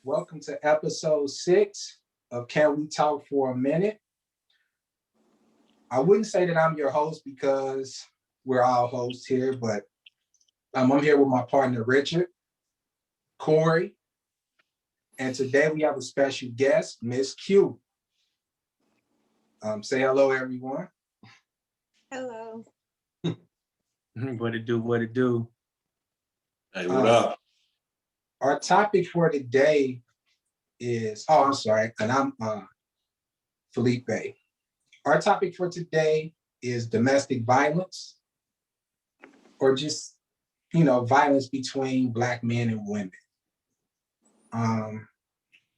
Welcome to episode 6 of Can We Talk for a Minute? I wouldn't say that I'm your host because we're all hosts here, but I'm here with my partner, Richard, Corey, and today we have a special guest, Miss Q. Say hello, everyone. Hello. What it do? Hey, what up? Our topic for today is, and I'm Felipe. Our topic for today is domestic violence, or just, violence between Black men and women.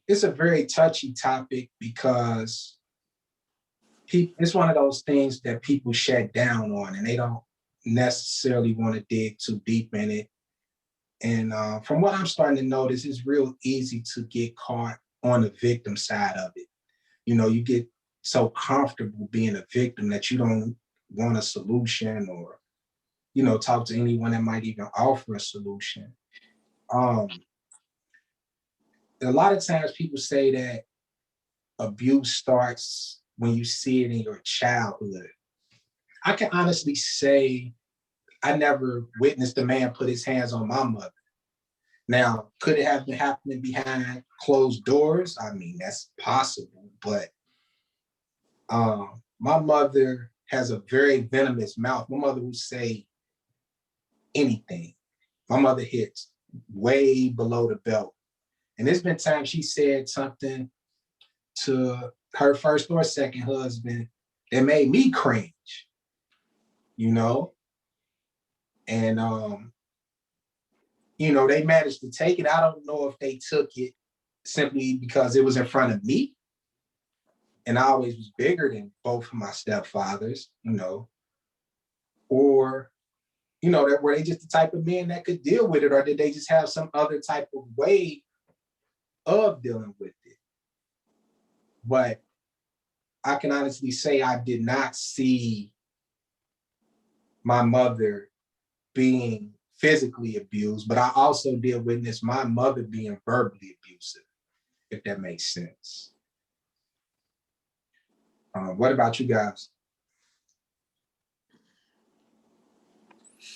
It's a very touchy topic because it's one of those things that people shut down on and they don't necessarily want to dig too deep in it. And from what I'm starting to notice, it's real easy to get caught on the victim side of it. You get so comfortable being a victim that you don't want a solution or, talk to anyone that might even offer a solution. A lot of times people say that abuse starts when you see it in your childhood. I can honestly say I never witnessed a man put his hands on my mother. Now, could it have been happening behind closed doors? I mean, that's possible, but my mother has a very venomous mouth. My mother will say anything. My mother hits way below the belt. And there's been times she said something to her first or second husband that made me cringe, And, they managed to take it. I don't know if they took it simply because it was in front of me. And I always was bigger than both of my stepfathers, or, that were they just the type of men that could deal with it, or did they just have some other type of way of dealing with it? But I can honestly say I did not see my mother being physically abused, but I also did witness my mother being verbally abusive, if that makes sense. What about you guys?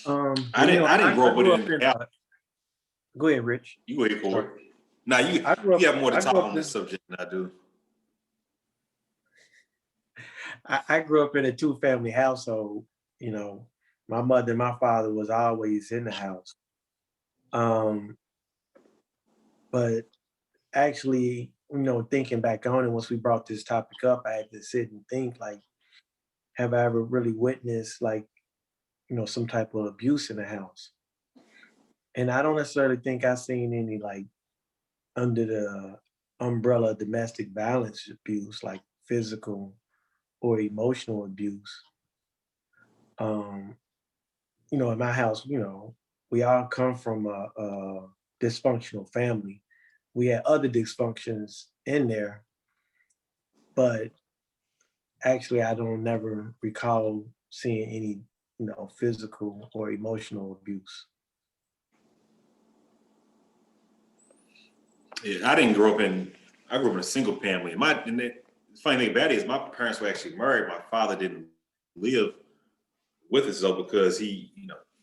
I didn't grow up with it. Go ahead, Rich. You go ahead, Corey. Now you have more to talk on this subject than I do. I grew up in a two-family household. My mother and my father was always in the house. But actually, thinking back on it, once we brought this topic up, I had to sit and think, have I ever really witnessed, some type of abuse in the house? And I don't necessarily think I've seen any, under the umbrella of domestic violence abuse, like physical or emotional abuse. In my house, we all come from a dysfunctional family. We had other dysfunctions in there, but actually I don't never recall seeing any, physical or emotional abuse. Yeah, I grew up in a single family. The funny thing about it is my parents were actually married. My father didn't live with us though because he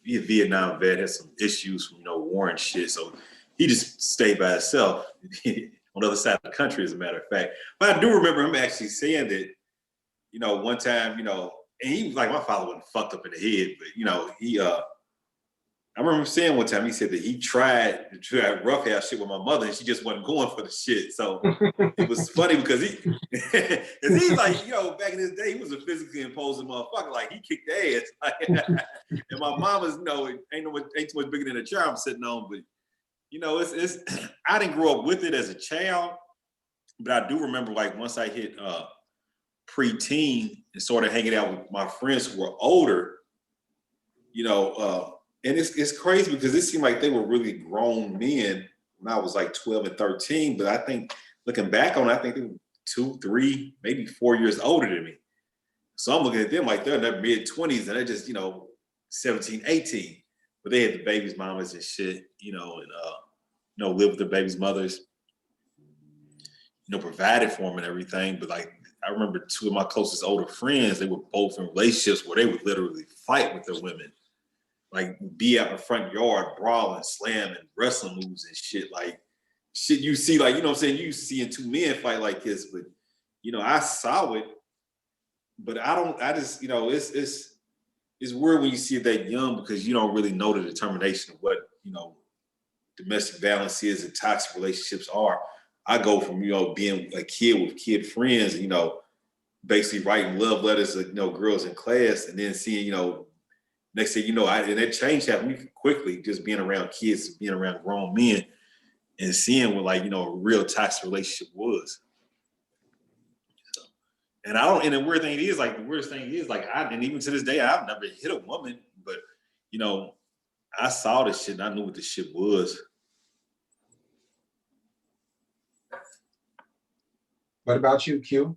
a Vietnam vet, had some issues from war and shit. So he just stayed by himself on the other side of the country, as a matter of fact. But I do remember him actually saying that, one time, and he was like, my father wasn't fucked up in the head, but I remember him saying one time, he said that he tried roughhouse shit with my mother and she just wasn't going for the shit. So it was funny because he's like, back in his day, he was a physically imposing motherfucker. Like he kicked ass. And my mama's, ain't too much bigger than a chair I'm sitting on. But, it's I didn't grow up with it as a child, but I do remember once I hit preteen and started hanging out with my friends who were older, and it's crazy because it seemed like they were really grown men when I was 12 and 13. But I think looking back on it, I think they were 2, 3, maybe 4 years older than me. So I'm looking at them like they're in their mid-20s and they're just, 17, 18. But they had the babies, mamas and shit, and live with their baby's mothers, provided for them and everything. But like, I remember two of my closest older friends, they were both in relationships where they would literally fight with their women. Like, be out in the front yard, brawling, slamming, wrestling moves and shit. Like, shit you see, like, you seeing two men fight like this, but, I saw it, but I just, it's weird when you see it that young because you don't really know the determination of what, domestic violence is and toxic relationships are. I go from, being a kid with kid friends, and, basically writing love letters to, girls in class, and then seeing, next thing you know, and that change happened quickly, just being around kids, being around grown men, and seeing what, like, a real toxic relationship was. So, and the weird thing is, like, and even to this day, I've never hit a woman, but, I saw this shit and I knew what this shit was. What about you, Q?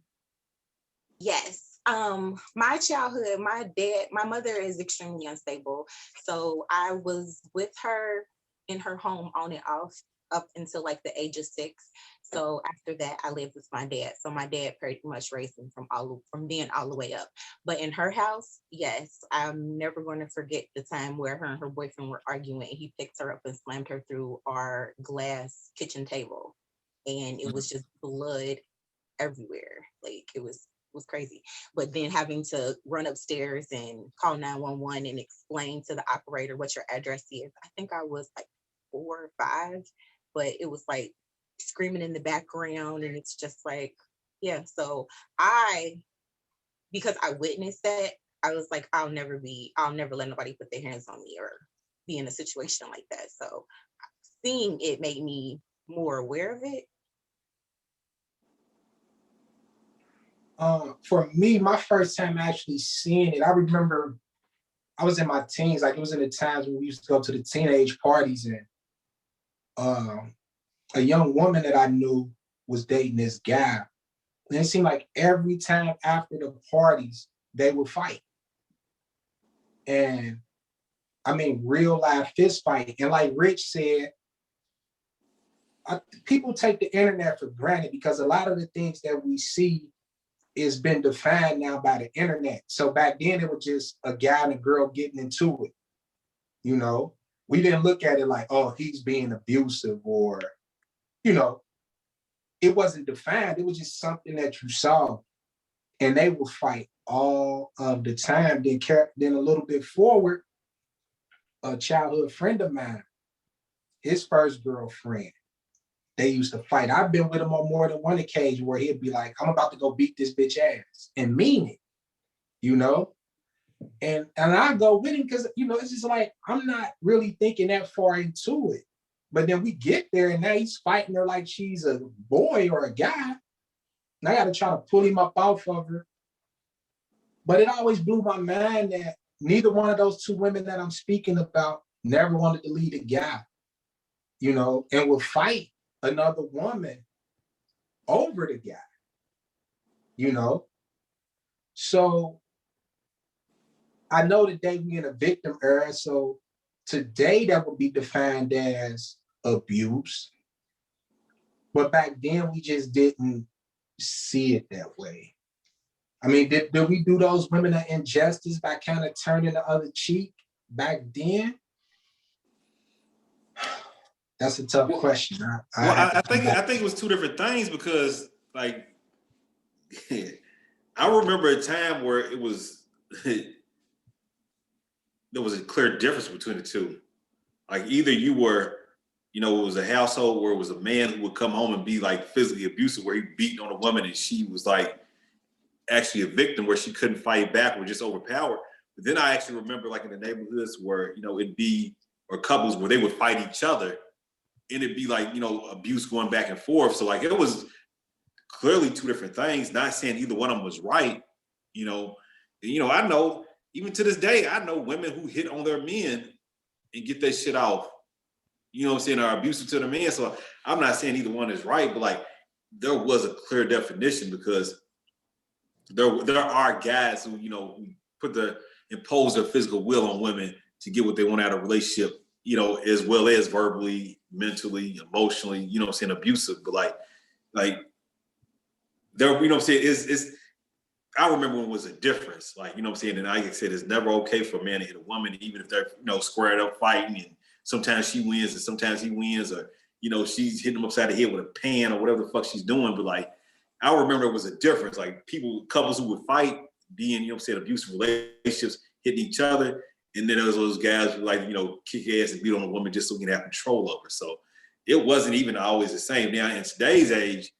Yes. My childhood, my mother is extremely unstable. So I was with her in her home on and off up until like the age of 6. So after that, I lived with my dad. So my dad pretty much raised me from being all the way up. But in her house, yes, I'm never going to forget the time where her and her boyfriend were arguing. He picked her up and slammed her through our glass kitchen table, and it was just blood everywhere. Like, it was crazy. But then having to run upstairs and call 911 and explain to the operator what your address is. I think I was like 4 or 5, but it was like screaming in the background, and it's just like, yeah. So because I witnessed that, I was like, I'll never let nobody put their hands on me or be in a situation like that. So seeing it made me more aware of it. For me, my first time actually seeing it, I remember I was in my teens, like it was in the times when we used to go to the teenage parties, and a young woman that I knew was dating this guy. And it seemed like every time after the parties, they would fight. And I mean, real life fist fight. And like Rich said, people take the internet for granted because a lot of the things that we see is been defined now by the internet. So back then it was just a guy and a girl getting into it. We didn't look at it like, oh, he's being abusive, or, it wasn't defined. It was just something that you saw, and they will fight all of the time. Then a little bit forward, a childhood friend of mine, his first girlfriend, they used to fight. I've been with him on more than one occasion where he'd be like, I'm about to go beat this bitch ass, and mean it, And I go with him because, it's just like, I'm not really thinking that far into it. But then we get there and now he's fighting her like she's a boy or a guy. And I got to try to pull him up off of her. But it always blew my mind that neither one of those two women that I'm speaking about never wanted to lead a guy, and would fight another woman over the guy, So I know today we're in a victim era. So today that would be defined as abuse. But back then we just didn't see it that way. I mean, did we do those women an injustice by kind of turning the other cheek back then? That's a tough question. I think it was two different things because, like, I remember a time where it was there was a clear difference between the two. Like, either you were, it was a household where it was a man who would come home and be like physically abusive, where he beat on a woman and she was like actually a victim where she couldn't fight back or just overpowered. But then I actually remember, like, in the neighborhoods where, it'd be, or couples where they would fight each other, and it'd be like, abuse going back and forth. So, like, it was clearly two different things, not saying either one of them was right, I know, even to this day, I know women who hit on their men and get that shit off, are abusive to the men. So I'm not saying either one is right, but like, there was a clear definition because there are guys who, who impose their physical will on women to get what they want out of a relationship, you know, as well as verbally, mentally, emotionally, you know what I'm saying, abusive. But like there, you know what I'm saying, it's I remember when it was a difference. Like, you know what I'm saying? And like I said, it's never okay for a man to hit a woman, even if they're, you know, squared up fighting and sometimes she wins and sometimes he wins, or, you know, she's hitting him upside the head with a pan or whatever the fuck she's doing. But like, I remember it was a difference. Like couples who would fight, being, you know what I'm saying, abusive relationships, hitting each other. And then there was those guys who like, you know, kick ass and beat on a woman just so we can have control over. So it wasn't even always the same. Now in today's age,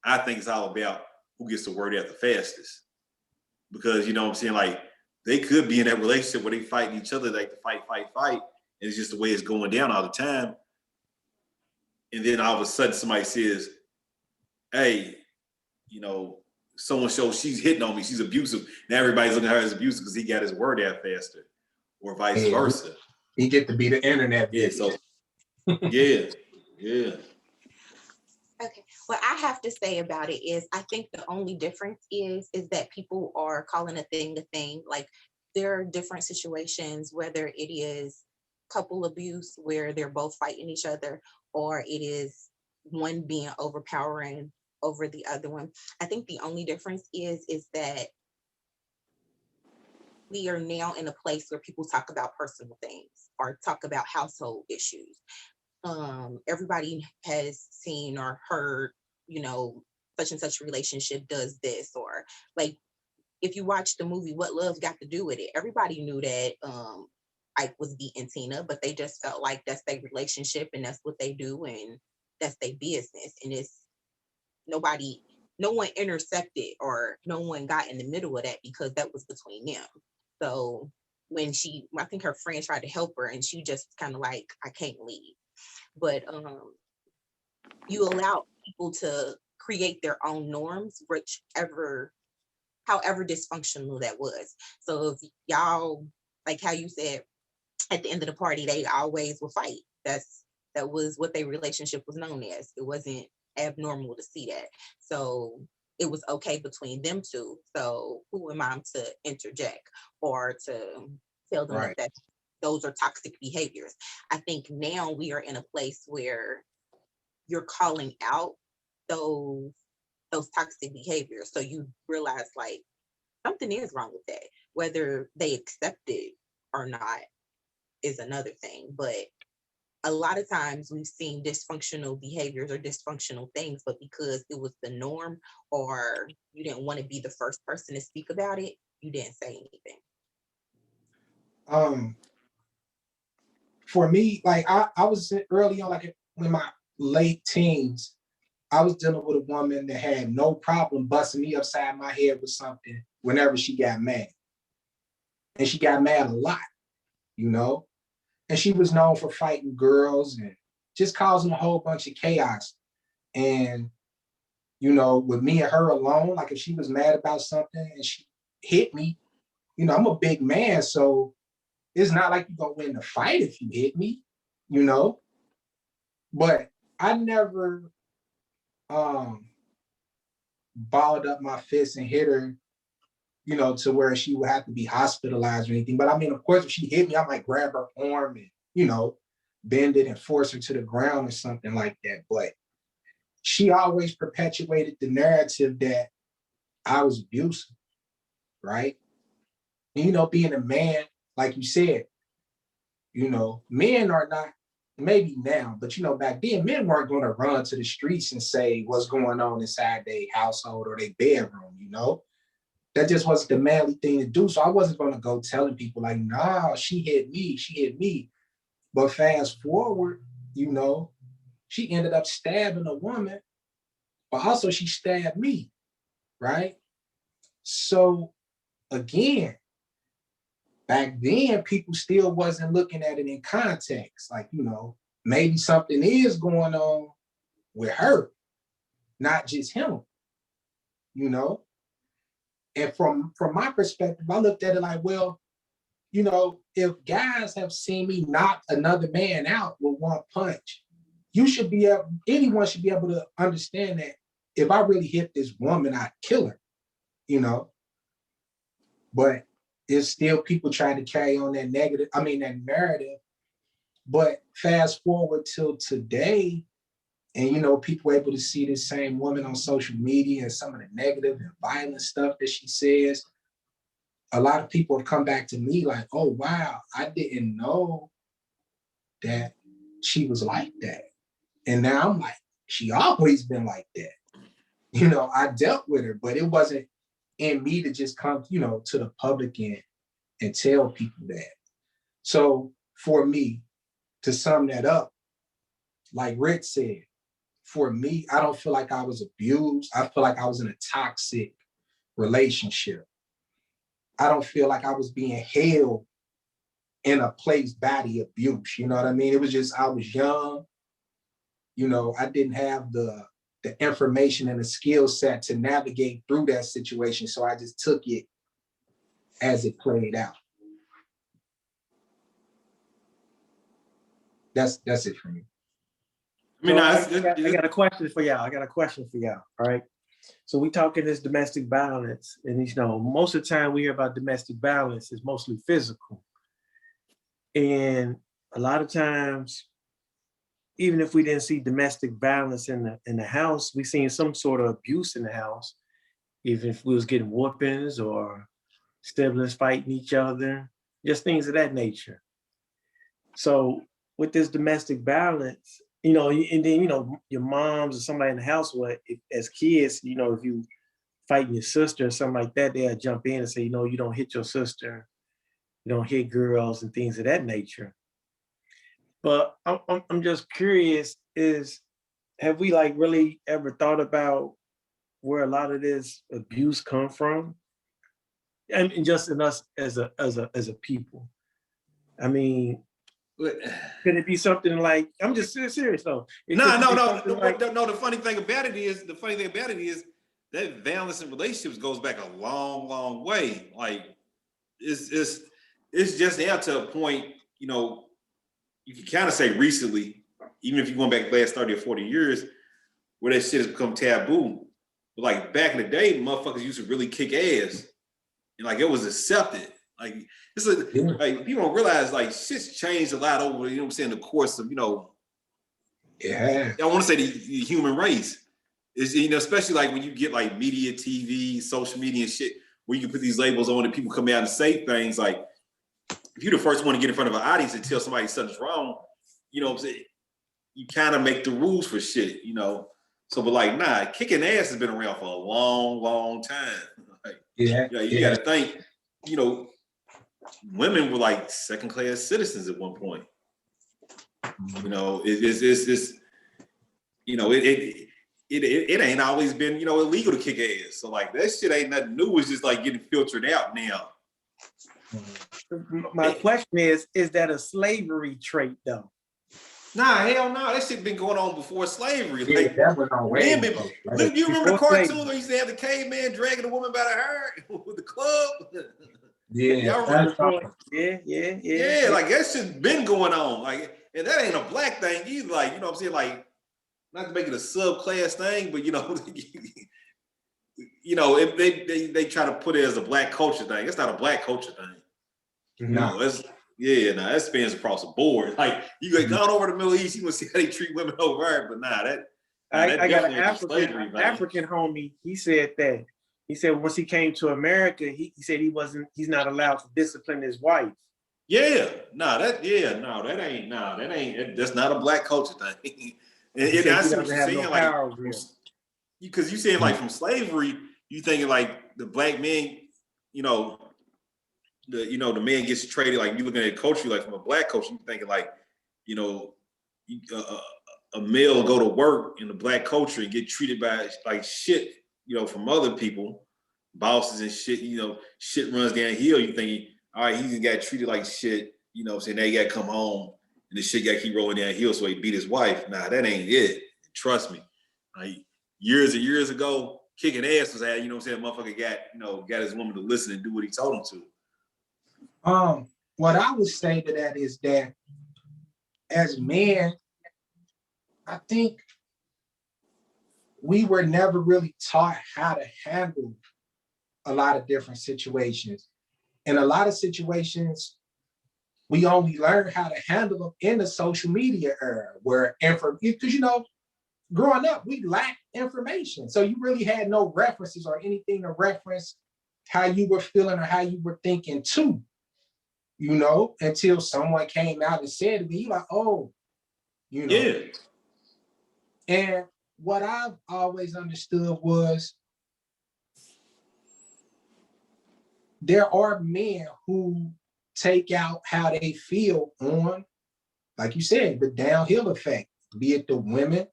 I think it's all about who gets the word out the fastest. Because, you know what I'm saying, like, they could be in that relationship where they fighting each other, like to fight. And it's just the way it's going down all the time. And then all of a sudden somebody says, hey, you know, someone shows she's hitting on me, she's abusive. Now everybody's looking at her as abusive because he got his word out faster, or vice versa. He get to be the internet. Yeah, so, yeah. Okay. What I have to say about it is I think the only difference is that people are calling a thing a thing. Like there are different situations, whether it is couple abuse where they're both fighting each other, or it is one being overpowering over the other one. I think the only difference is that we are now in a place where people talk about personal things or talk about household issues. Everybody has seen or heard, you know, such and such relationship does this, or like if you watch the movie What Love Got to Do with It, everybody knew that Ike was beating Tina, but they just felt like that's their relationship and that's what they do and that's their business. And it's no one intercepted or no one got in the middle of that because that was between them. So when I think her friend tried to help her and she just kind of like, I can't leave. But you allow people to create their own norms, however dysfunctional that was. So if y'all, like how you said, at the end of the party, they always will fight. That was what their relationship was known as. It wasn't abnormal to see that. So it was okay between them two. So who am I to interject or to tell them that those are toxic behaviors? I think now we are in a place where you're calling out those toxic behaviors. So you realize like something is wrong with that. Whether they accept it or not is another thing. But a lot of times we've seen dysfunctional behaviors or dysfunctional things, but because it was the norm or you didn't want to be the first person to speak about it, you didn't say anything. For me, like I was early on, like in my late teens, I was dealing with a woman that had no problem busting me upside my head with something whenever she got mad. And she got mad a lot, you know? And she was known for fighting girls and just causing a whole bunch of chaos. And, you know, with me and her alone, like if she was mad about something and she hit me, you know, I'm a big man, so it's not like you're gonna win the fight if you hit me, you know? But I never balled up my fist and hit her, you know, to where she would have to be hospitalized or anything. But I mean, of course, if she hit me, I might grab her arm and, you know, bend it and force her to the ground or something like that. But she always perpetuated the narrative that I was abusive, right? And, you know, being a man, like you said, you know, men are not, maybe now, but you know, back then, men weren't going to run to the streets and say what's going on inside their household or their bedroom, you know? That just wasn't the manly thing to do. So I wasn't going to go telling people like, nah, she hit me. But fast forward, you know, she ended up stabbing a woman, but also she stabbed me, right? So again, back then, people still wasn't looking at it in context. Like, you know, maybe something is going on with her, not just him, you know? And from my perspective, I looked at it like, well, you know, if guys have seen me knock another man out with one punch, anyone should be able to understand that if I really hit this woman, I'd kill her, you know? But it's still people trying to carry on that narrative But fast forward till today, and you know, people are able to see this same woman on social media and some of the negative and violent stuff that she says. A lot of people have come back to me like, oh wow, I didn't know that she was like that. And now I'm like, she always been like that. You know, I dealt with her, but it wasn't in me to just come, you know, to the public and tell people that. So for me, to sum that up, like Rick said, for me, I don't feel like I was abused. I feel like I was in a toxic relationship. I don't feel like I was being held in a place body abuse. You know what I mean? It was just, I was young. You know, I didn't have the information and the skill set to navigate through that situation. So I just took it as it played out. That's it for me. I mean, So I got a question for y'all. All right. So we talking this domestic violence, and you know, most of the time we hear about domestic violence is mostly physical. And a lot of times, even if we didn't see domestic violence in the house, we seen some sort of abuse in the house, even if we was getting whoopings or siblings fighting each other, just things of that nature. So with this domestic violence, you know, and then, you know, your moms or somebody in the house, as kids, you know, if you fighting your sister or something like that, they'll jump in and say, you know, you don't hit your sister, you don't hit girls and things of that nature. But I'm just curious, have we like really ever thought about where a lot of this abuse come from? And just in us as a people. I mean, could it be something like, I'm just serious though. No. The funny thing about it is that violence in relationships goes back a long, long way. Like it's just now to a point, you know, you can kind of say recently, even if you're going back the last 30 or 40 years, where that shit has become taboo. But like back in the day, motherfuckers used to really kick ass. And like it was accepted. Like like people don't realize like shit's changed a lot over, you know what I'm saying, the course of, you know, I want to say the human race. Is, you know, especially like when you get like media, TV, social media and shit, where you can put these labels on and people come out and say things like, if you're the first one to get in front of an audience and tell somebody something's wrong, you know what I'm saying, you kind of make the rules for shit, you know. So, but like, nah, kicking ass has been around for a long, long time. Like, you got to think, you know, women were like second-class citizens at one point. You know, it's you know, it ain't always been, you know, illegal to kick ass. So like that shit ain't nothing new. It's just like getting filtered out now. My question is that a slavery trait though? Nah, hell no. That shit been going on before slavery. Yeah, like, that was on way. Look, you remember the cartoon where you used to have the caveman dragging a woman by the hair with the club? Yeah. Yeah, like that shit's been going on. Like, and that ain't a black thing either. Like, you know what I'm saying? Like, not to make it a subclass thing, but you know, you know, if they try to put it as a black culture thing. It's not a black culture thing. No, that spans across the board. Like you go over the Middle East, you want to see how they treat women over there, but I got an African homie. He said that. He said once he came to America, he said he's not allowed to discipline his wife. That's not a black culture thing. and I see what you're saying, like, because you saying like from slavery, you thinking like the black man, you know, the man gets traded, like you looking at culture like from a black culture, you thinking like, you know, a male go to work in the black culture and get treated by like shit, you know, from other people, bosses and shit, you know, shit runs downhill. You thinking, all right, he just got treated like shit, you know what I'm saying? Now he got to come home and the shit got to keep rolling downhill, so he beat his wife. Nah, that ain't it. Trust me. Like years and years ago, kicking ass was how, you know what I'm saying, motherfucker got his woman to listen and do what he told him to. What I would say to that is that as men, I think we were never really taught how to handle a lot of different situations. In a lot of situations, we only learn how to handle them in the social media era, where because growing up, we lacked information. So you really had no references or anything to reference how you were feeling or how you were thinking too, until someone came out and said to me, you like, oh, Yeah. And what I've always understood was there are men who take out how they feel on, like you said, the downhill effect, be it the women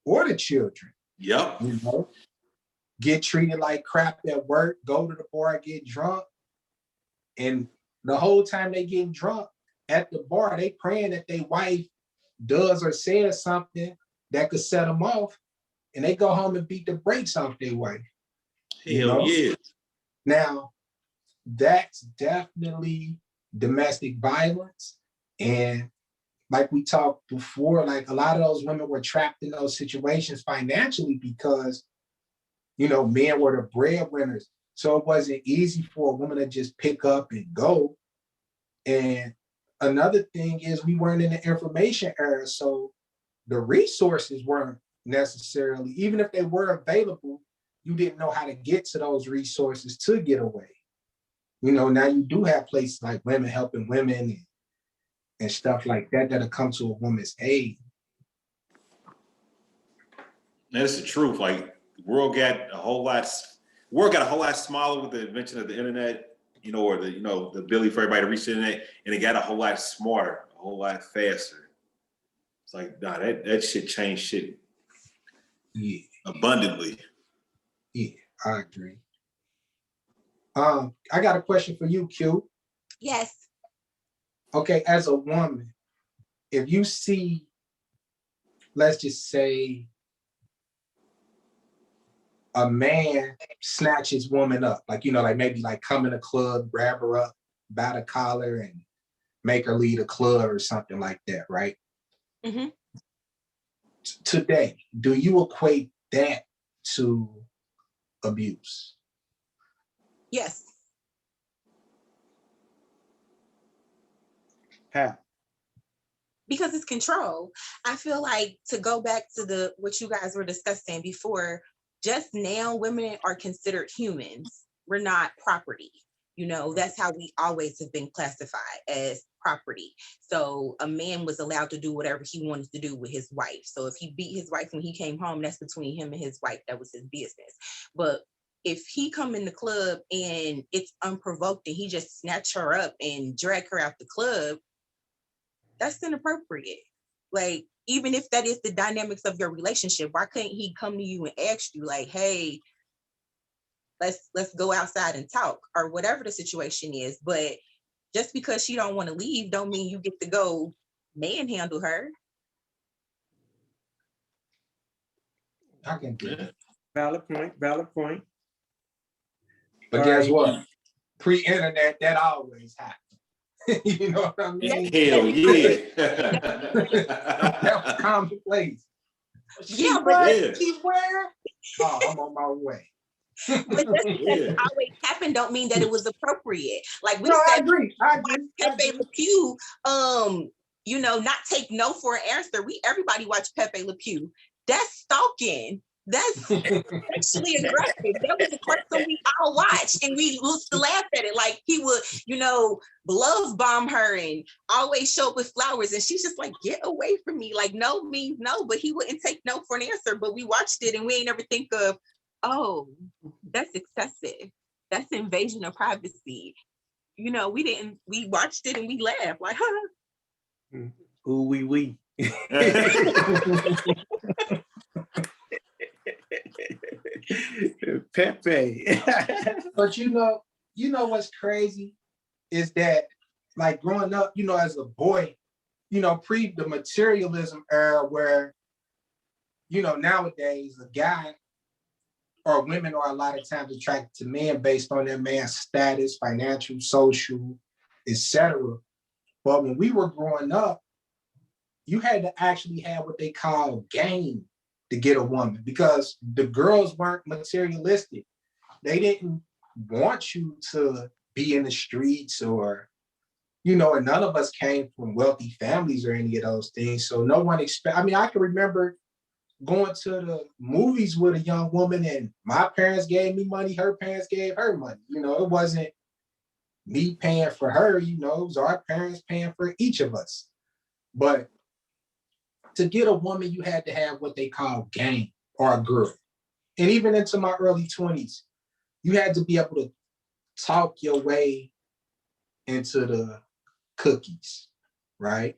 or the children. Yep. Get treated like crap at work, go to the bar, get drunk. And the whole time they getting drunk at the bar, they praying that their wife does or says something that could set them off. And they go home and beat the brakes off their wife. Hell yeah. Now, that's definitely domestic violence. And like we talked before, like a lot of those women were trapped in those situations financially because, men were the breadwinners. So it wasn't easy for a woman to just pick up and go. And another thing is we weren't in the information era. So the resources weren't necessarily, even if they were available, you didn't know how to get to those resources to get away. Now you do have places like Women Helping Women and stuff like that that'll come to a woman's aid. That's the truth. Like the world got a whole lot smaller with the invention of the internet, or the the ability for everybody to reach the internet, and it got a whole lot smarter, a whole lot faster. It's like, nah, that shit changed shit abundantly. Yeah, I agree. I got a question for you, Q. Yes. Okay, as a woman, if you see, let's just say, a man snatch his woman up, like maybe come in a club, grab her up by the collar and make her leave a club or something like that, right? Mm-hmm. Today, do you equate that to abuse? Yes. How? Because it's control. I feel like, to go back to what you guys were discussing before, just now women are considered humans. We're not property. That's how we always have been classified, as property. So a man was allowed to do whatever he wanted to do with his wife. So if he beat his wife when he came home, that's between him and his wife. That was his business. But if he come in the club and it's unprovoked and he just snatch her up and drag her out the club, that's inappropriate. Like, even if that is the dynamics of your relationship, why couldn't he come to you and ask you, like, hey, let's go outside and talk, or whatever the situation is? But just because she don't want to leave don't mean you get to go manhandle her. I can do it. Valid point. But guess what? Pre-internet, that always happened. You know what I mean? Hell yeah. That was commonplace. Yeah, but She where? Oh, I'm on my way. But just because it always happened don't mean that it was appropriate. Like we No, said, I agree. Pepe Le Pew, not take no for an answer. Everybody watch Pepe Le Pew. That's stalking. That's sexually aggressive. That was the cartoon we all watched, and we used to laugh at it. Like, he would, love bomb her and always show up with flowers, and she's just like, get away from me. Like, no means no, but he wouldn't take no for an answer. But we watched it, and we ain't ever think of, oh, that's excessive. That's invasion of privacy. We watched it and we laughed like, huh. Ooh, wee. Pepe. But what's crazy is that, like, growing up, as a boy, pre the materialism era, where, nowadays a guy or women are a lot of times attracted to men based on their man's status, financial, social, etc. But when we were growing up, you had to actually have what they call game to get a woman, because the girls weren't materialistic. They didn't want you to be in the streets or, and none of us came from wealthy families or any of those things. So no one I mean, I can remember going to the movies with a young woman and my parents gave me money, her parents gave her money. It wasn't me paying for her, it was our parents paying for each of us. But to get a woman, you had to have what they call game, or a girl. And even into my early 20s, you had to be able to talk your way into the cookies, right?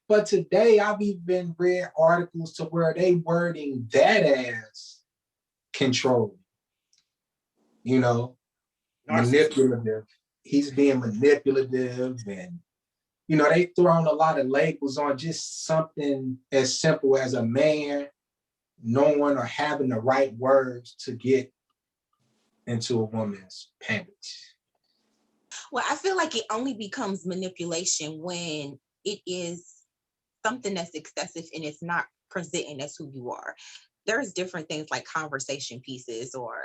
But today I've even read articles to where they wording that as control, manipulative. He's being manipulative, and they thrown a lot of labels on just something as simple as a man knowing or having the right words to get into a woman's panties. Well, I feel like it only becomes manipulation when it is something that's excessive and it's not presenting as who you are. There's different things like conversation pieces, or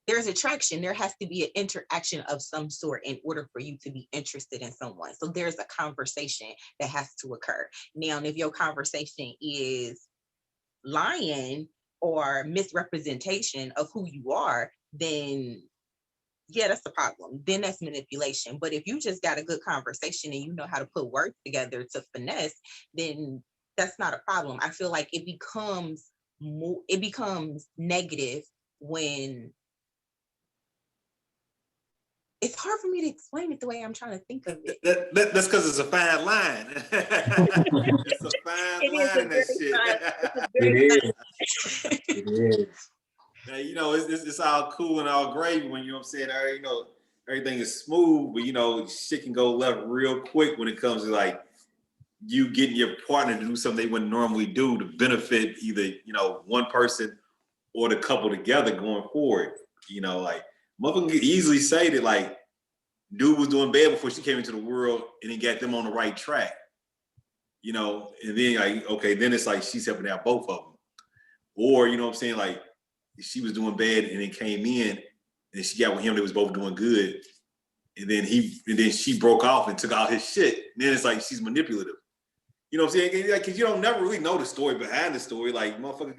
there's attraction. There has to be an interaction of some sort in order for you to be interested in someone. So there's a conversation that has to occur. Now, if your conversation is lying or misrepresentation of who you are, then yeah, that's the problem. Then that's manipulation. But if you just got a good conversation and you know how to put words together to finesse, then that's not a problem. I feel like it becomes negative when it's hard for me to explain it the way I'm trying to think of it. That's because it's a fine line. It's a fine line in that shit. It is. It is. Now, it's all cool and all gravy when, what I'm saying, everything is smooth, but, shit can go left real quick when it comes to, like, you getting your partner to do something they wouldn't normally do to benefit either, one person or the couple together going forward. Like, motherfucker can easily say that, like, dude was doing bad before she came into the world and then got them on the right track. And then, like, okay, then it's like she's helping out both of them. Or, what I'm saying, like, she was doing bad and then came in and she got with him, they was both doing good. And then she broke off and took out his shit. And then it's like she's manipulative. You know what I'm saying? Like, cause you don't never really know the story behind the story. Like, motherfucker,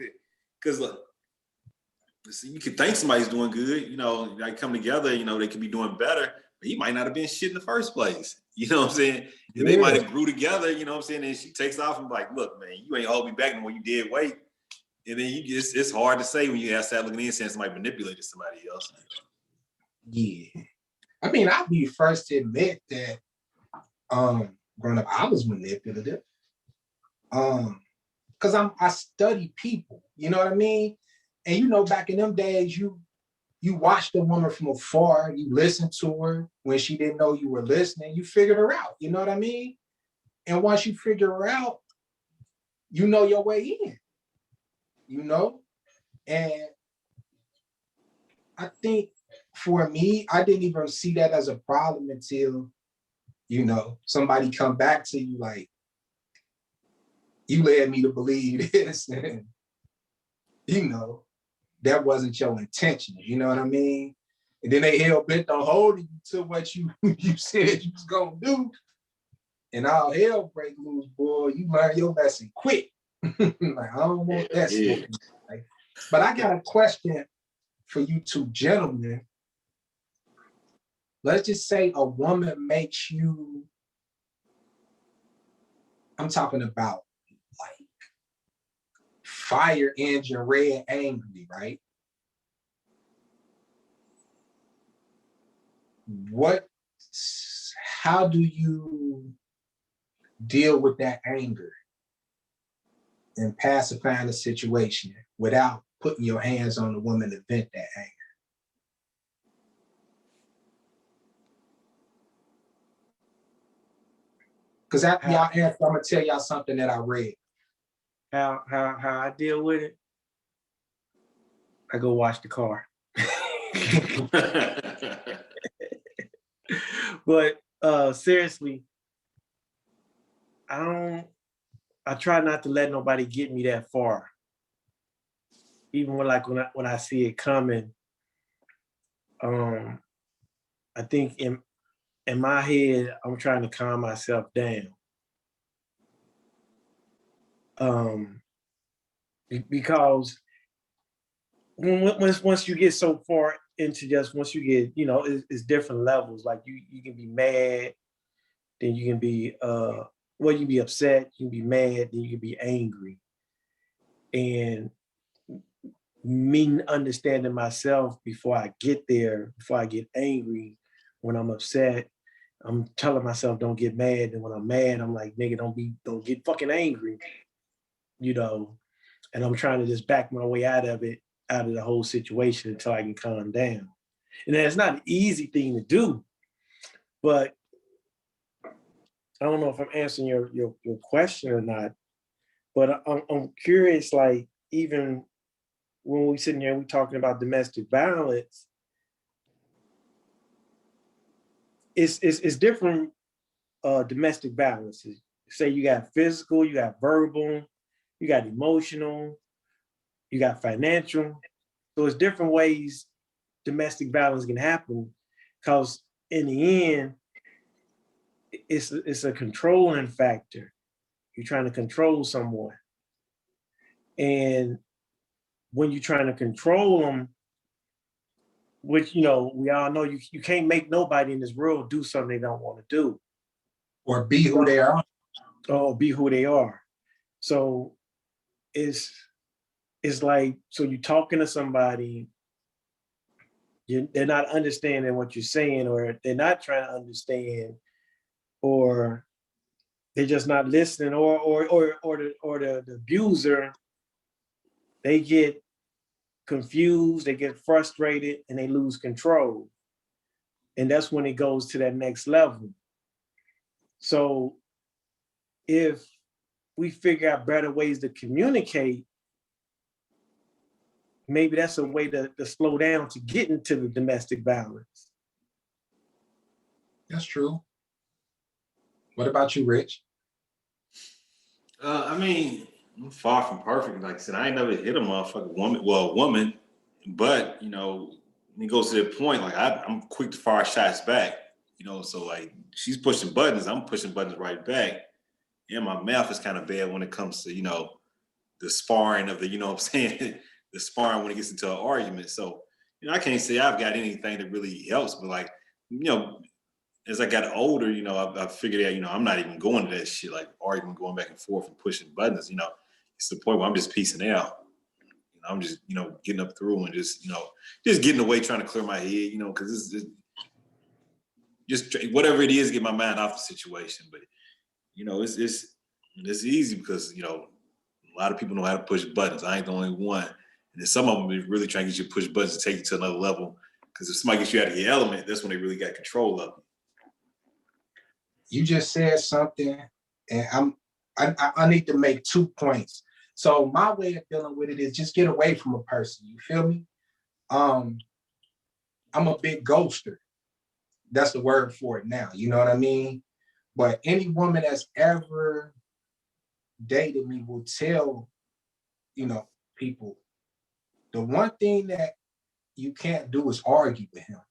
cause look, you can think somebody's doing good, like come together, they could be doing better, but he might not have been shit in the first place. You know what I'm saying? And they might have grew together, you know what I'm saying? And she takes off and like, look, man, you ain't hold me back when you did wait. And then it's hard to say when you ask that looking in saying somebody manipulated somebody else. Yeah. I mean, I'll be first to admit that growing up, I was manipulative. Because I study people, you know what I mean? And back in them days, you watched a woman from afar, you listened to her when she didn't know you were listening, you figured her out, you know what I mean? And once you figure her out, you know your way in. And I think for me, I didn't even see that as a problem until, somebody come back to you like, you led me to believe this, and, that wasn't your intention, you know what I mean? And then they hell bent on holding you to what you said you was gonna do, and all hell break loose, boy. You learn your lesson quick. Like, I don't want that stuff. Like, but I got a question for you two gentlemen. Let's just say a woman makes you, I'm talking about like fire engine red angry, right? How do you deal with that anger and pacifying the situation without putting your hands on the woman to vent that anger? Because after y'all answer, I'm gonna tell y'all something that I read. How I deal with it? I go wash the car. But seriously, I try not to let nobody get me that far. Even when I see it coming, I think in my head, I'm trying to calm myself down. Because once you get so far into just once you get, it's different levels. Like you can be mad, then you can be you can be upset, you can be mad, then you can be angry. And me understanding myself before I get there, before I get angry, when I'm upset, I'm telling myself don't get mad. And when I'm mad, I'm like, nigga, don't get fucking angry, and I'm trying to just back my way out of it, out of the whole situation until I can calm down. And it's not an easy thing to do, but I don't know if I'm answering your question or not, but I'm curious, like, even when we sitting here, we talking about domestic violence, it's different domestic violence. Say you got physical, you got verbal, you got emotional, you got financial. So it's different ways domestic violence can happen, because in the end, it's a controlling factor. You're trying to control someone. And when you're trying to control them, which, we all know you can't make nobody in this world do something they don't want to do. Or be who they are. Or be who they are. So it's like, so you're talking to somebody, they're not understanding what you're saying, or they're not trying to understand, or they're just not listening, or the abuser, they get confused, they get frustrated, and they lose control. And that's when it goes to that next level. So if we figure out better ways to communicate, maybe that's a way to slow down to get into the domestic violence. That's true. What about you, Rich? I mean, I'm far from perfect. Like I said, I ain't never hit a motherfucking woman, but when it goes to that point, like I'm quick to fire shots back. So like she's pushing buttons, I'm pushing buttons right back. And my mouth is kind of bad when it comes to, the sparring of the, what I'm saying, the sparring when it gets into an argument. So, I can't say I've got anything that really helps, but like, as I got older, I figured out, I'm not even going to that shit, like arguing, going back and forth and pushing buttons, it's the point where I'm just piecing out. I'm just, getting up through and just, just getting away, trying to clear my head, because it's just whatever it is, get my mind off the situation. But, it's easy because, a lot of people know how to push buttons. I ain't the only one. And then some of them is really trying to get you to push buttons to take you to another level. Because if somebody gets you out of your element, that's when they really got control of it. You just said something, and I need to make 2 points. So my way of dealing with it is just get away from a person. You feel me? I'm a big ghoster. That's the word for it now. You know what I mean? But any woman that's ever dated me will tell, people, the one thing that you can't do is argue with him.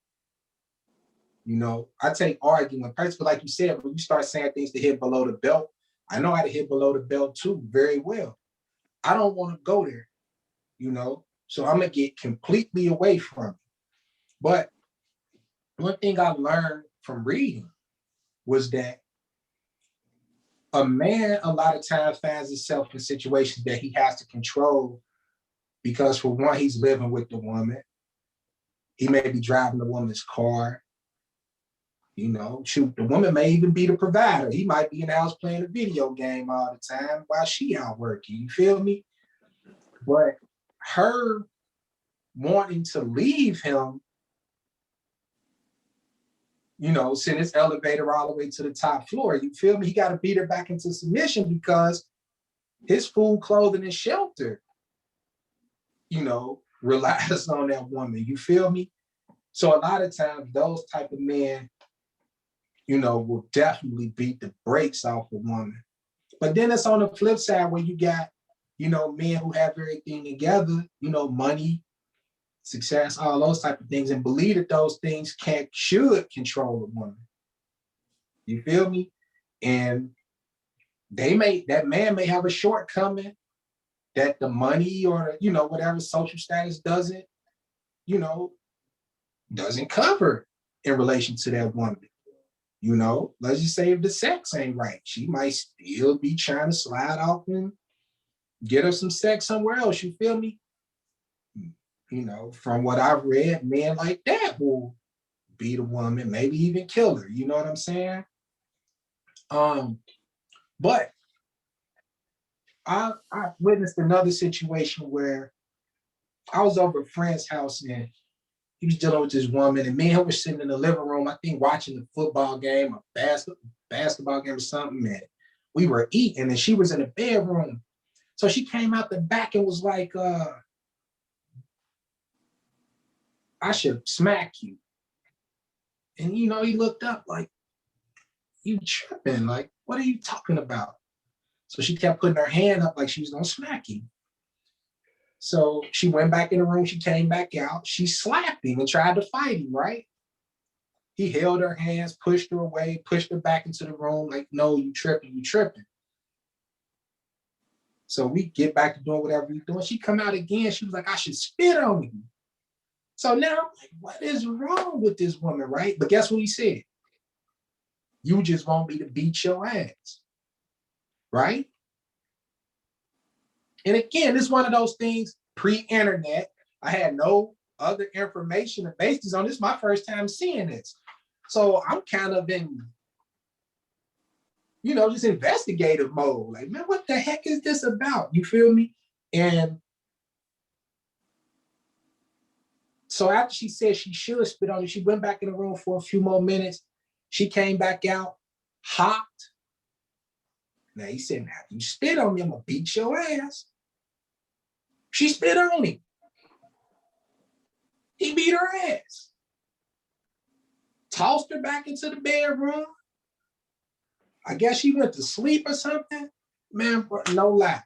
I take arguing personally, like you said, when you start saying things to hit below the belt, I know how to hit below the belt too, very well. I don't want to go there, so I'm going to get completely away from it. But one thing I learned from reading was that a man a lot of times finds himself in situations that he has to control because, for one, he's living with the woman. He may be driving the woman's car. Shoot, the woman may even be the provider. He might be in the house playing a video game all the time while she out working. You feel me? But her wanting to leave him, send his elevator all the way to the top floor. You feel me? He got to beat her back into submission because his food, clothing, and shelter, relies on that woman. You feel me? So a lot of times those type of men, will definitely beat the brakes off a woman. But then it's on the flip side where you got, men who have everything together, money, success, all those type of things, and believe that those things should control a woman. You feel me? And that man may have a shortcoming that the money or whatever social status doesn't cover in relation to that woman. Let's just say if the sex ain't right, she might still be trying to slide off and get her some sex somewhere else. You feel me? From what I've read, men like that will beat a woman, maybe even kill her. You know what I'm saying? But I witnessed another situation where I was over a friend's house and he was dealing with this woman, and me and him were sitting in the living room, I think watching a football game, a basketball game or something, and we were eating, and she was in the bedroom. So she came out the back and was like, I should smack you. And he looked up like, you tripping, like, what are you talking about? So she kept putting her hand up like she was gonna smack him. So she went back in the room, she came back out, she slapped him and tried to fight him, right? He held her hands, pushed her away, pushed her back into the room, like, no, you tripping, you tripping. So we get back to doing whatever we're doing. She come out again, she was like, I should spit on you. So now I'm like, what is wrong with this woman, right? But guess what he said? You just want me to beat your ass, right? And again, this is one of those things pre-internet. I had no other information or basis on this. My first time seeing this. So I'm kind of in, just investigative mode. Like, man, what the heck is this about? You feel me? And so after she said she should spit on it, she went back in the room for a few more minutes. She came back out hot. Now he said, now you spit on me, I'm gonna beat your ass. She spit on him. He beat her ass. Tossed her back into the bedroom. I guess she went to sleep or something. Man, bro, no lie.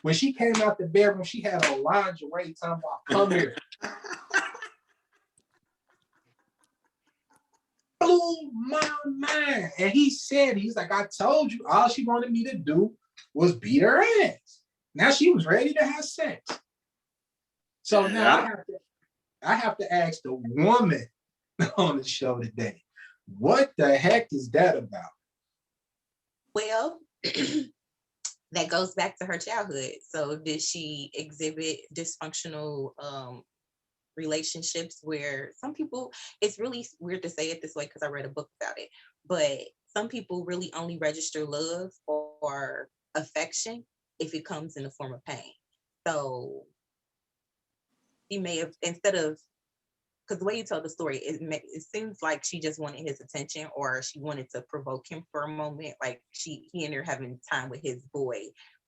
When she came out the bedroom, she had a lingerie talking about, come here. Blew my mind. And he's like, I told you, all she wanted me to do was beat her ass. Now she was ready to have sex. So now I have to ask the woman on the show today, what the heck is that about? Well, that goes back to her childhood. So did she exhibit dysfunctional relationships where some people, it's really weird to say it this way because I read a book about it, but some people really only register love or affection if it comes in the form of pain. So he may have, instead of, because the way you tell the story, it seems like she just wanted his attention, or she wanted to provoke him for a moment. Like he and her having time with his boy,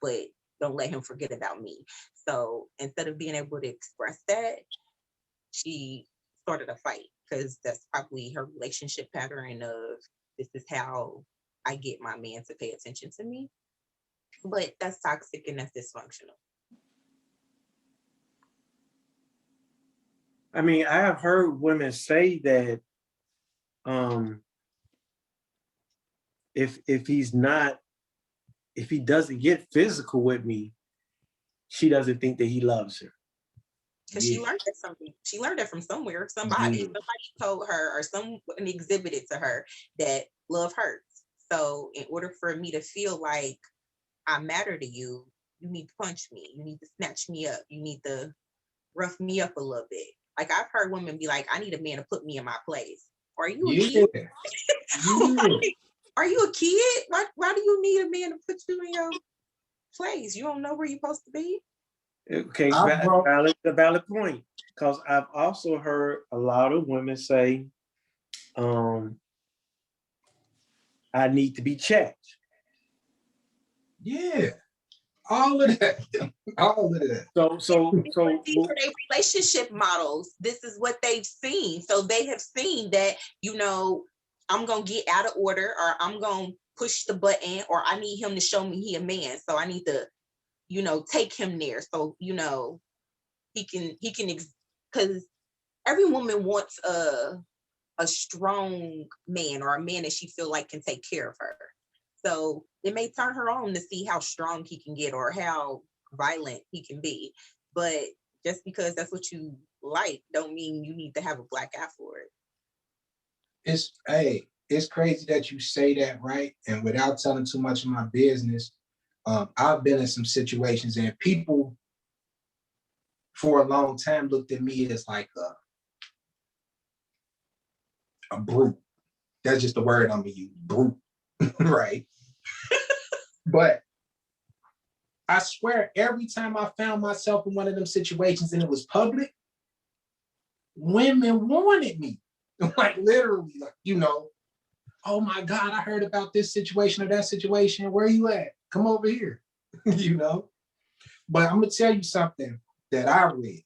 but don't let him forget about me. So instead of being able to express that, she started a fight, because that's probably her relationship pattern of, this is how I get my man to pay attention to me. But that's toxic and that's dysfunctional. I mean, I have heard women say that if he doesn't get physical with me, she doesn't think that he loves her. Because she learned that something. She learned that from somewhere. Somebody told her, or someone exhibited to her that love hurts. So in order for me to feel like I matter to you, you need to punch me. You need to snatch me up. You need to rough me up a little bit. Like I've heard women be like, I need a man to put me in my place. Are you a kid? Are you a kid? Why do you need a man to put you in your place? You don't know where you're supposed to be? Okay, valid point. Because I've also heard a lot of women say, I need to be checked. Yeah. All of that. So these are their relationship models. This is what they've seen. So they have seen that, I'm gonna get out of order, or I'm gonna push the button, or I need him to show me he a man. So I need to, take him there. So, he can, because every woman wants a a strong man or a man that she feel like can take care of her. So it may turn her on to see how strong he can get or how violent he can be. But just because that's what you like, don't mean you need to have a black eye for it. It's crazy that you say that, right? And without telling too much of my business, I've been in some situations and people for a long time looked at me as like a brute. That's just the word I'm gonna use, brute, right? But I swear, every time I found myself in one of them situations and it was public, women wanted me. Like literally, like, oh my God, I heard about this situation or that situation. Where are you at? Come over here. But I'm gonna tell you something that I read.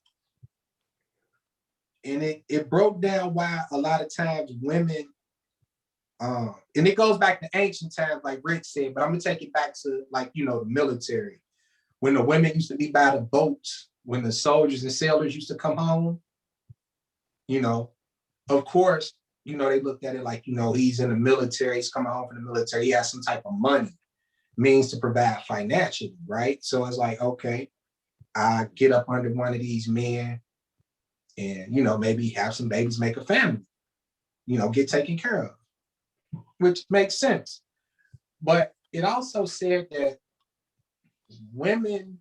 And it broke down why a lot of times women, and it goes back to ancient times, like Rick said, but I'm gonna take it back to the military. When the women used to be by the boats, when the soldiers and sailors used to come home, of course, they looked at it like, he's in the military, he's coming home from the military, he has some type of money, means to provide financially, right? So it's like, okay, I get up under one of these men and, maybe have some babies, make a family, get taken care of, which makes sense. But it also said that women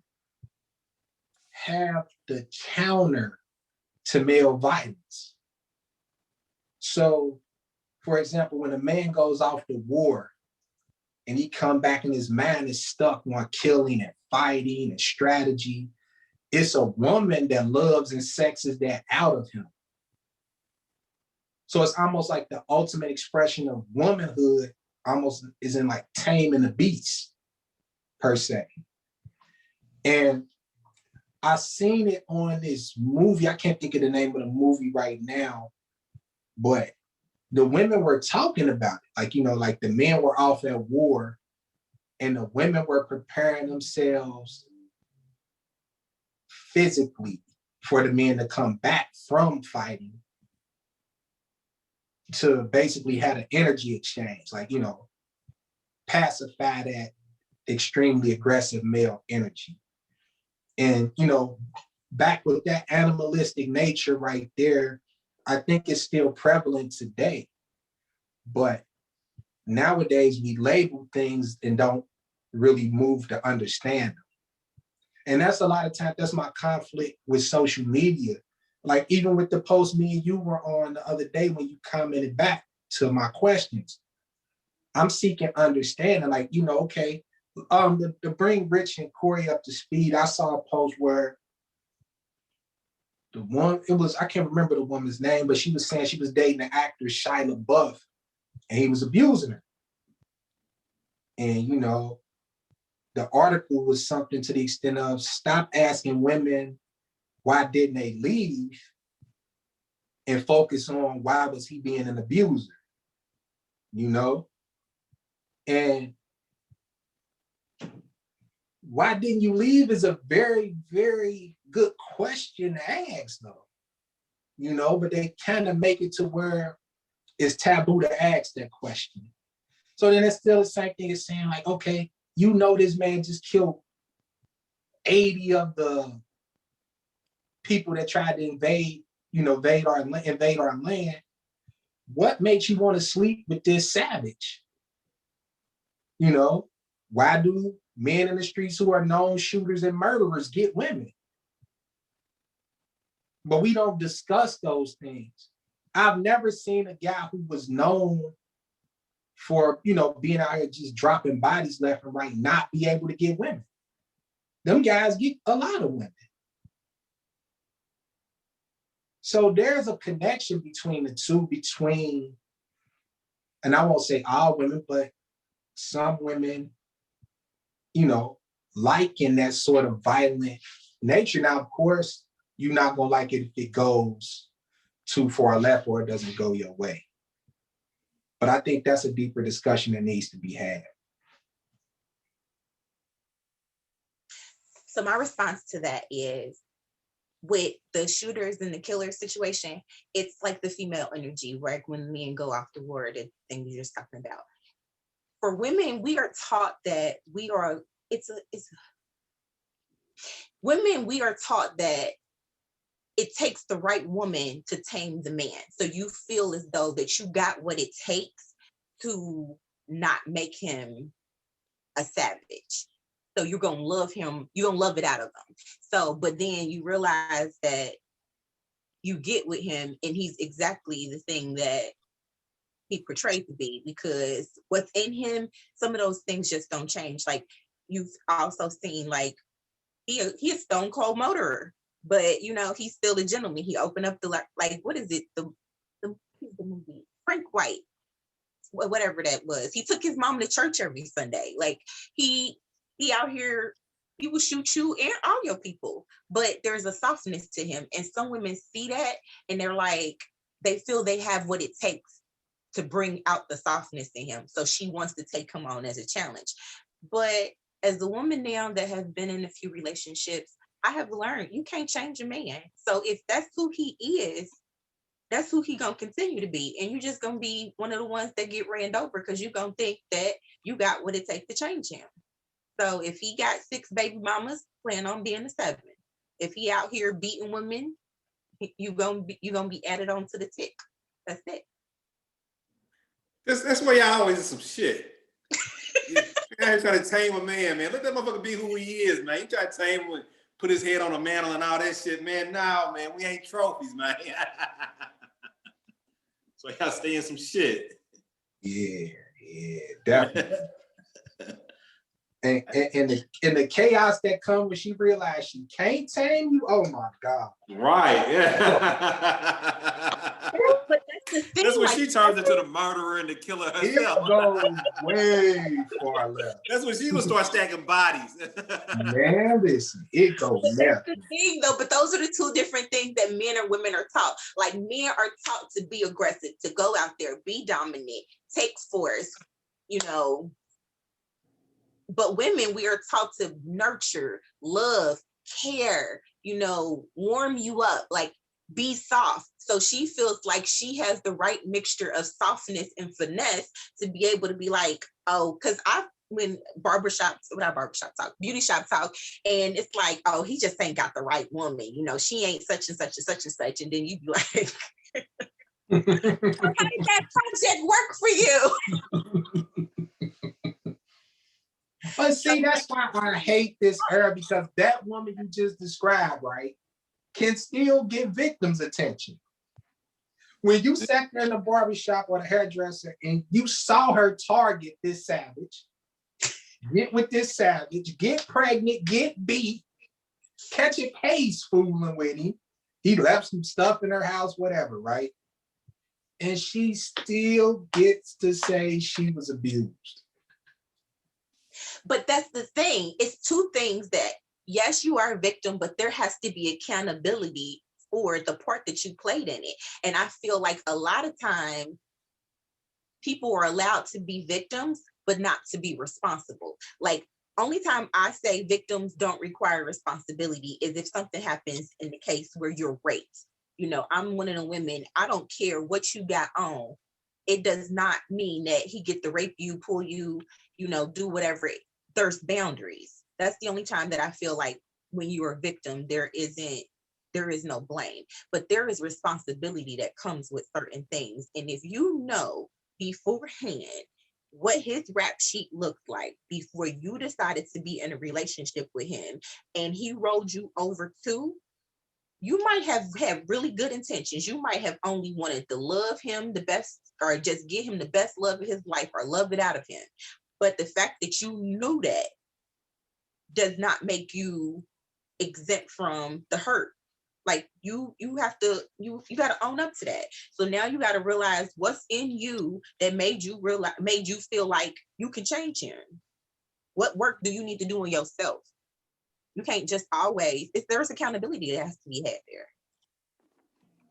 have the counter to male violence. So, for example, when a man goes off to war and he come back and his mind is stuck on killing and fighting and strategy, it's a woman that loves and sexes that out of him. So it's almost like the ultimate expression of womanhood almost is in like taming the beast, per se. And I seen it on this movie. I can't think of the name of the movie right now, but the women were talking about it. Like the men were off at war and the women were preparing themselves physically for the men to come back from fighting to basically have an energy exchange, pacify that extremely aggressive male energy. And, back with that animalistic nature right there, I think it's still prevalent today. But nowadays we label things and don't really move to understand them. And that's a lot of times, that's my conflict with social media. Like even with the post me and you were on the other day when you commented back to my questions, I'm seeking understanding, okay, to bring Rich and Corey up to speed, I saw a post where I can't remember the woman's name, but she was saying she was dating the actor Shia LaBeouf and he was abusing her. And, the article was something to the extent of stop asking women why didn't they leave and focus on why was he being an abuser, And why didn't you leave is a very, very good question to ask, though. But they kind of make it to where it's taboo to ask that question. So then it's still the same thing as saying, like, okay, this man just killed 80 of the people that tried to invade our land. What makes you want to sleep with this savage? Why do men in the streets who are known shooters and murderers get women? But we don't discuss those things. I've never seen a guy who was known for, being out here just dropping bodies left and right, not be able to get women. Them guys get a lot of women. So there's a connection between the two, and I won't say all women, but some women, liking that sort of violent nature. Now, of course, you're not going to like it if it goes too far left or it doesn't go your way. But I think that's a deeper discussion that needs to be had. So my response to that is, with the shooters and the killer situation, it's like the female energy, right? When men go off the war, the thing you're just talking about. For women, we are taught that women, we are taught that it takes the right woman to tame the man. So you feel as though that you got what it takes to not make him a savage. So you're gonna love him, you're gonna love it out of him. So, but then you realize that you get with him and he's exactly the thing that he portrayed to be, because what's in him, some of those things just don't change. Like you've also seen, like he a stone cold murderer, but you know he's still a gentleman. He opened up the like what is it the movie Frank White, whatever that was. He took his mom to church every Sunday. Like he out here, he will shoot you and all your people, but there's a softness to him, and some women see that and they're like, they feel they have what it takes to bring out the softness in him. So she wants to take him on as a challenge. But as a woman now that has been in a few relationships, I have learned you can't change a man. So if that's who he is, that's who he gonna continue to be. And you're just gonna be one of the ones that get ran over because you're gonna think that you got what it takes to change him. So if he got 6 baby mamas, plan on being the 7th. If he out here beating women, you gonna be added on to the tick. That's it. That's why y'all always do some shit. You ain't trying to tame a man. Let that motherfucker be who he is, man. You try to tame him, put his head on a mantle and all that shit, man. No, man, we ain't trophies, man. So y'all stay in some shit. Yeah, definitely. And in the chaos that comes when she realized she can't tame you, oh my God. Right, yeah. But that's the thing. That's when she turns into the murderer and the killer herself. It goes way far left. That's when she will start stacking bodies. Man, listen, it goes left. That's the thing, though. But those are the two different things that men and women are taught. Like men are taught to be aggressive, to go out there, be dominant, take force, you know. But women, we are taught to nurture, love, care, you know, warm you up, like be soft. So she feels like she has the right mixture of softness and finesse to be able to be like, oh, because when beauty shop talk, and it's like, oh, he just ain't got the right woman, you know, she ain't such and such and such and such, and then you be like, how did that project work for you? But see, that's why I hate this era, because that woman you just described, right, can still get victims' attention. When you sat there in the barbershop or the hairdresser and you saw her target this savage, get with this savage, get pregnant, get beat, catch a case fooling with him. He left some stuff in her house, whatever, right? And she still gets to say she was abused. But that's the thing. It's two things that, yes, you are a victim, but there has to be accountability for the part that you played in it. And I feel like a lot of time people are allowed to be victims, but not to be responsible. Like, only time I say victims don't require responsibility is if something happens in the case where you're raped. You know, I'm one of the women, I don't care what you got on. It does not mean that he get to rape you, pull you, you know, do whatever. There's boundaries. That's the only time that I feel like when you're a victim, there is no blame, but there is responsibility that comes with certain things. And if you know beforehand what his rap sheet looked like before you decided to be in a relationship with him, and he rolled you over too, you might have had really good intentions. You might have only wanted to love him the best, or just give him the best love of his life, or love it out of him. But the fact that you knew that does not make you exempt from the hurt. Like you got to own up to that. So now you got to realize what's in you that made you feel like you can change him. What work do you need to do on yourself? You can't just always, there's accountability that has to be had there.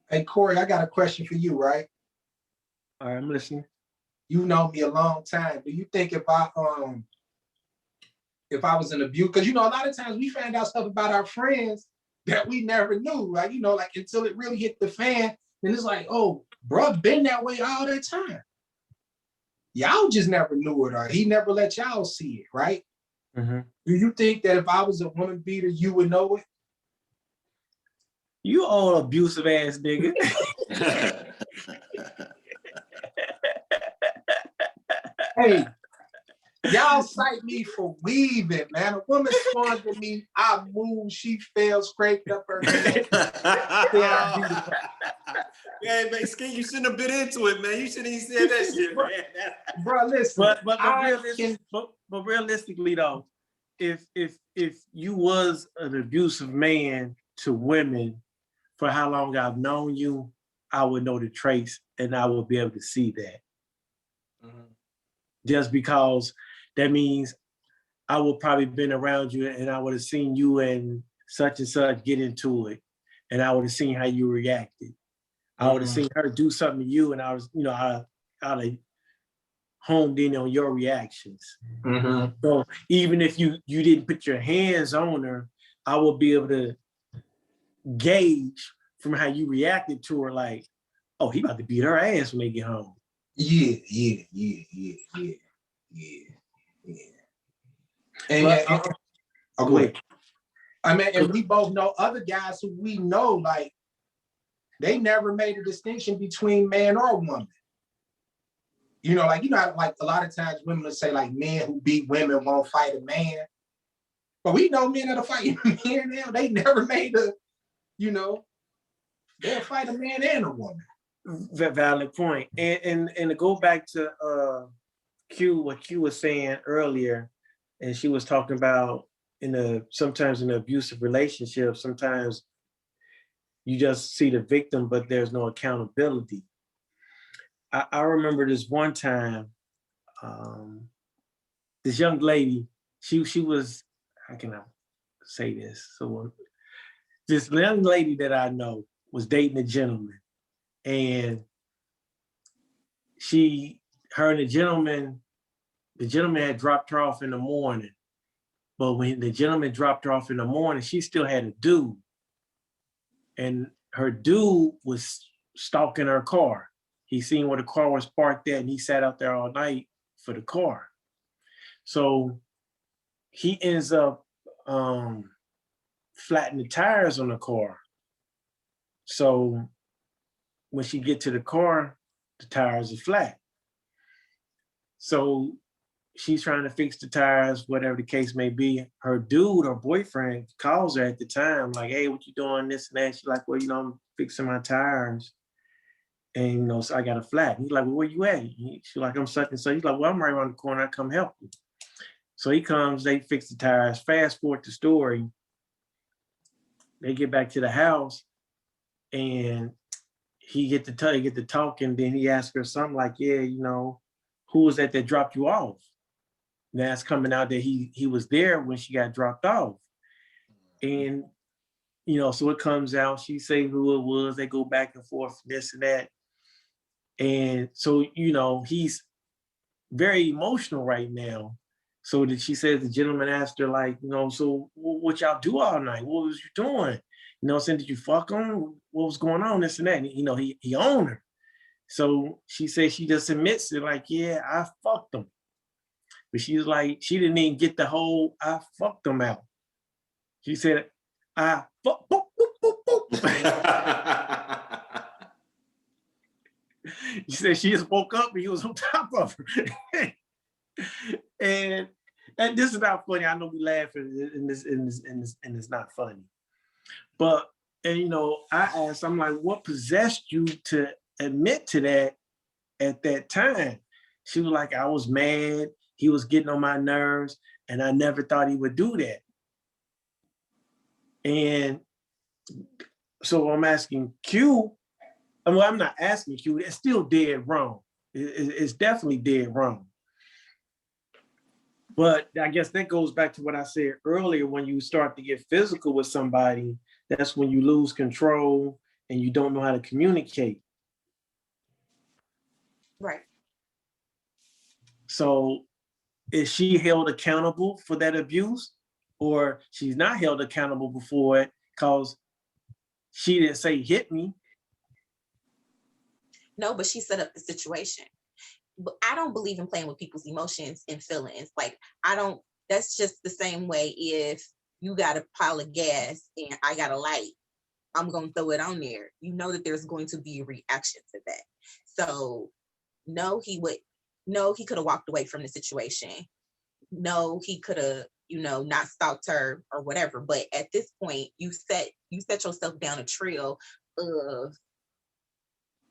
Hey, Corey, I got a question for you, right? All right, I'm listening. You know me a long time. Do you think if I was an abuse, because you know, a lot of times we find out stuff about our friends that we never knew. Like, like until it really hit the fan, and it's like, oh, bruh been that way all that time. Y'all just never knew it, or he never let y'all see it, right? Mm-hmm. Do you think that if I was a woman beater, you would know it? You all abusive ass nigga. Hey, y'all cite me for weaving, man. A woman spun to me, I moved, she fell, scraped up her head. Yeah, man, Skin, you shouldn't have been into it, man. You shouldn't even said that shit, man. Bro, listen. But realistically though, if you was an abusive man to women for how long I've known you, I would know the traits and I would be able to see that. Mm-hmm. Just because that means I would probably been around you and I would have seen you and such get into it, and I would have seen how you reacted. I would have seen her do something to you, and I was, I'd have honed in on your reactions. Mm-hmm. So even if you didn't put your hands on her, I would be able to gauge from how you reacted to her, like, oh, he about to beat her ass when they get home. Yeah. And wait. I mean, and we both know other guys who we know, like, they never made a distinction between man or woman. Like a lot of times women will say, like, men who beat women won't fight a man. But we know men that'll fight men now. They never made they'll fight a man and a woman. Valid point. And to go back to what Q was saying earlier, and she was talking about sometimes in an abusive relationship, sometimes you just see the victim, but there's no accountability. I remember this one time, this young lady, she was, how can I say this? So this young lady that I know was dating a gentleman, and her and the gentleman had dropped her off in the morning. But when the gentleman dropped her off in the morning, she still had a dude. And her dude was stalking her car. He seen where the car was parked at, and he sat out there all night for the car. So he ends up flattening the tires on the car. So when she get to the car, the tires are flat. So she's trying to fix the tires, whatever the case may be. Her dude, her boyfriend, calls her at the time, like, hey, what you doing, this and that? She's like, well, I'm fixing my tires. And, so I got a flat. He's like, well, where you at? She's like, I'm such and such. He's like, well, I'm right around the corner. I come help you. So he comes, they fix the tires. Fast forward the story. They get back to the house, and he get to talking. Then he asks her something like, yeah, who was that dropped you off? And that's coming out that he was there when she got dropped off. And, so it comes out, she say who it was, they go back and forth, this and that. And so, he's very emotional right now. So that she says, the gentleman asked her, like, so what y'all do all night? What was you doing? Saying, did you fuck him? What was going on? This and that. And, he owned her. So she said she just admits it, like, yeah, I fucked him. But she was like, she didn't even get the whole I fucked them out. She said, I fuck, boop, boop, boop, boop. She said she just woke up and he was on top of her. and this is not funny. I know we laughing and it's not funny. But I asked, I'm like, what possessed you to admit to that at that time? She was like, I was mad. He was getting on my nerves, and I never thought he would do that. And so I'm asking Q, I'm not asking Q, it's still dead wrong. It's definitely dead wrong. But I guess that goes back to what I said earlier, when you start to get physical with somebody, that's when you lose control and you don't know how to communicate. Right. So is she held accountable for that abuse, or she's not held accountable before it because she didn't say hit me. No, but she set up the situation. But I don't believe in playing with people's emotions and feelings. Like, I don't, that's just the same way if you got a pile of gas and I got a light, I'm going to throw it on there. You know that there's going to be a reaction to that. So no, he could have walked away from the situation. No, he could have, not stalked her or whatever. But at this point, you set yourself down a trail of,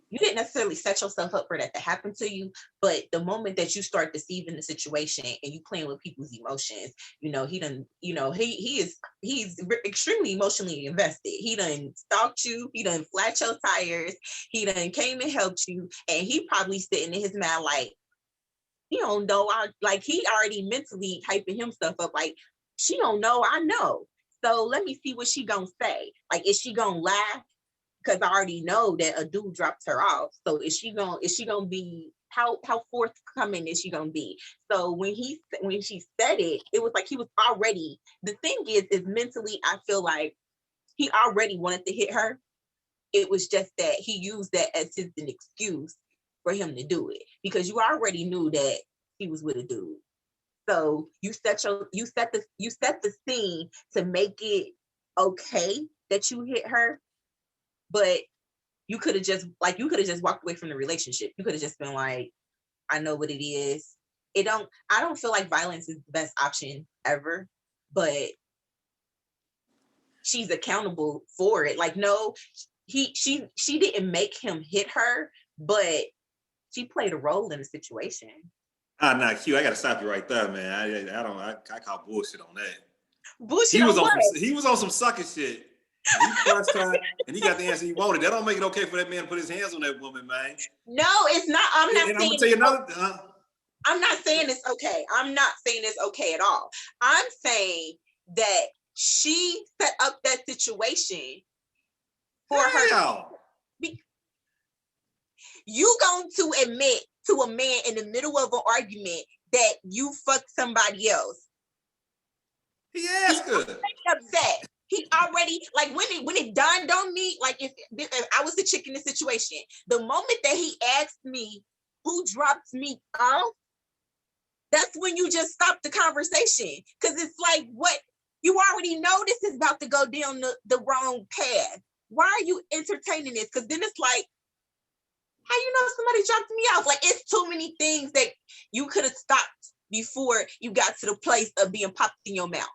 you didn't necessarily set yourself up for that to happen to you, but the moment that you start deceiving the situation and you playing with people's emotions, he done, he's extremely emotionally invested. He done stalked you, he done flat your tires, he done came and helped you, and he probably sitting in his mind like, he don't know, he already mentally hyping himself up like, she don't know, I know. So let me see what she gonna say. Like, is she gonna laugh? Because I already know that a dude dropped her off. So is she gonna be, how forthcoming is she gonna be? So when she said it, it was like he was already, the thing is mentally, I feel like he already wanted to hit her. It was just that he used that as an excuse for him to do it, because you already knew that he was with a dude. So you set the scene to make it okay that you hit her. But you could have just walked away from the relationship. You could have just been like, I know what it is. I don't feel like violence is the best option ever, but she's accountable for it. Like, no, she didn't make him hit her, but she played a role in the situation. Nah, Q, I gotta stop you right there, man. I call bullshit on that. Bullshit on what? He was on some sucker shit. He pressed her and he got the answer he wanted. That don't make it okay for that man to put his hands on that woman, man. No, it's not. I'm not saying it's okay. I'm not saying it's okay at all. I'm saying that she set up that situation for her. You going to admit to a man in the middle of an argument that you fucked somebody else? He asked her. Upset. He already, like, when it dawned on me, like, if I was the chick in the situation, the moment that he asked me who dropped me off, that's when you just stop the conversation. Because it's like, what, you already know this is about to go down the wrong path. Why are you entertaining this? Because then it's like, how you know somebody dropped me off? Like, it's too many things that you could have stopped before you got to the place of being popped in your mouth.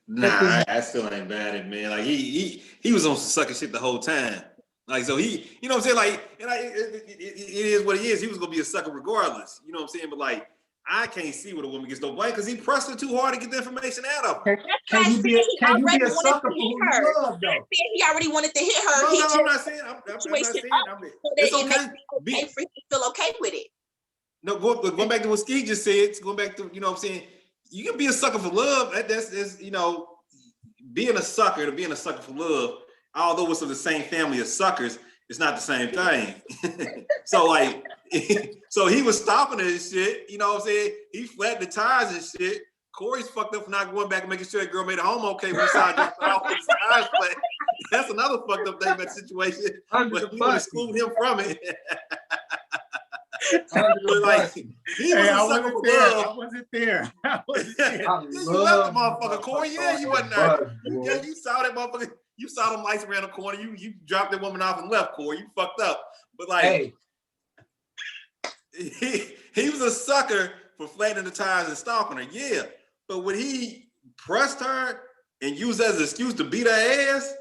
Nah, I still ain't bad, man. Like, he was on some sucker shit the whole time. Like, so he, you know what I'm saying? Like, it is what it is. He was gonna be a sucker regardless. You know what I'm saying? But like, I can't see what a woman gets no blame because he pressed her too hard to get the information out of her. Can you be a sucker for who you love, though? He already wanted to hit her. No, I'm not saying. I'm not saying. It's okay. Okay for you to feel okay with it. No, going back to what Ski just said. Going back to, you know what I'm saying. You can be a sucker for love. That's being a sucker to being a sucker for love. Although it's of the same family as suckers, it's not the same thing. So like, so he was stopping her and shit. You know what I'm saying? He flattened the tires and shit. Corey's fucked up for not going back and making sure that girl made it home okay when he saw her drop her off with his tires flat. That's another fucked up thing about the situation. But we want to exclude him from it. But like, he was a sucker for love. I wasn't there. You left the motherfucker, Corey. Yeah, you wasn't there. Yeah, you saw that motherfucker. You saw them lights around the corner. You dropped that woman off and left, Corey. You fucked up. But like, he was a sucker for flattening the tires and stalking her. Yeah, but when he pressed her and used that as an excuse to beat her ass,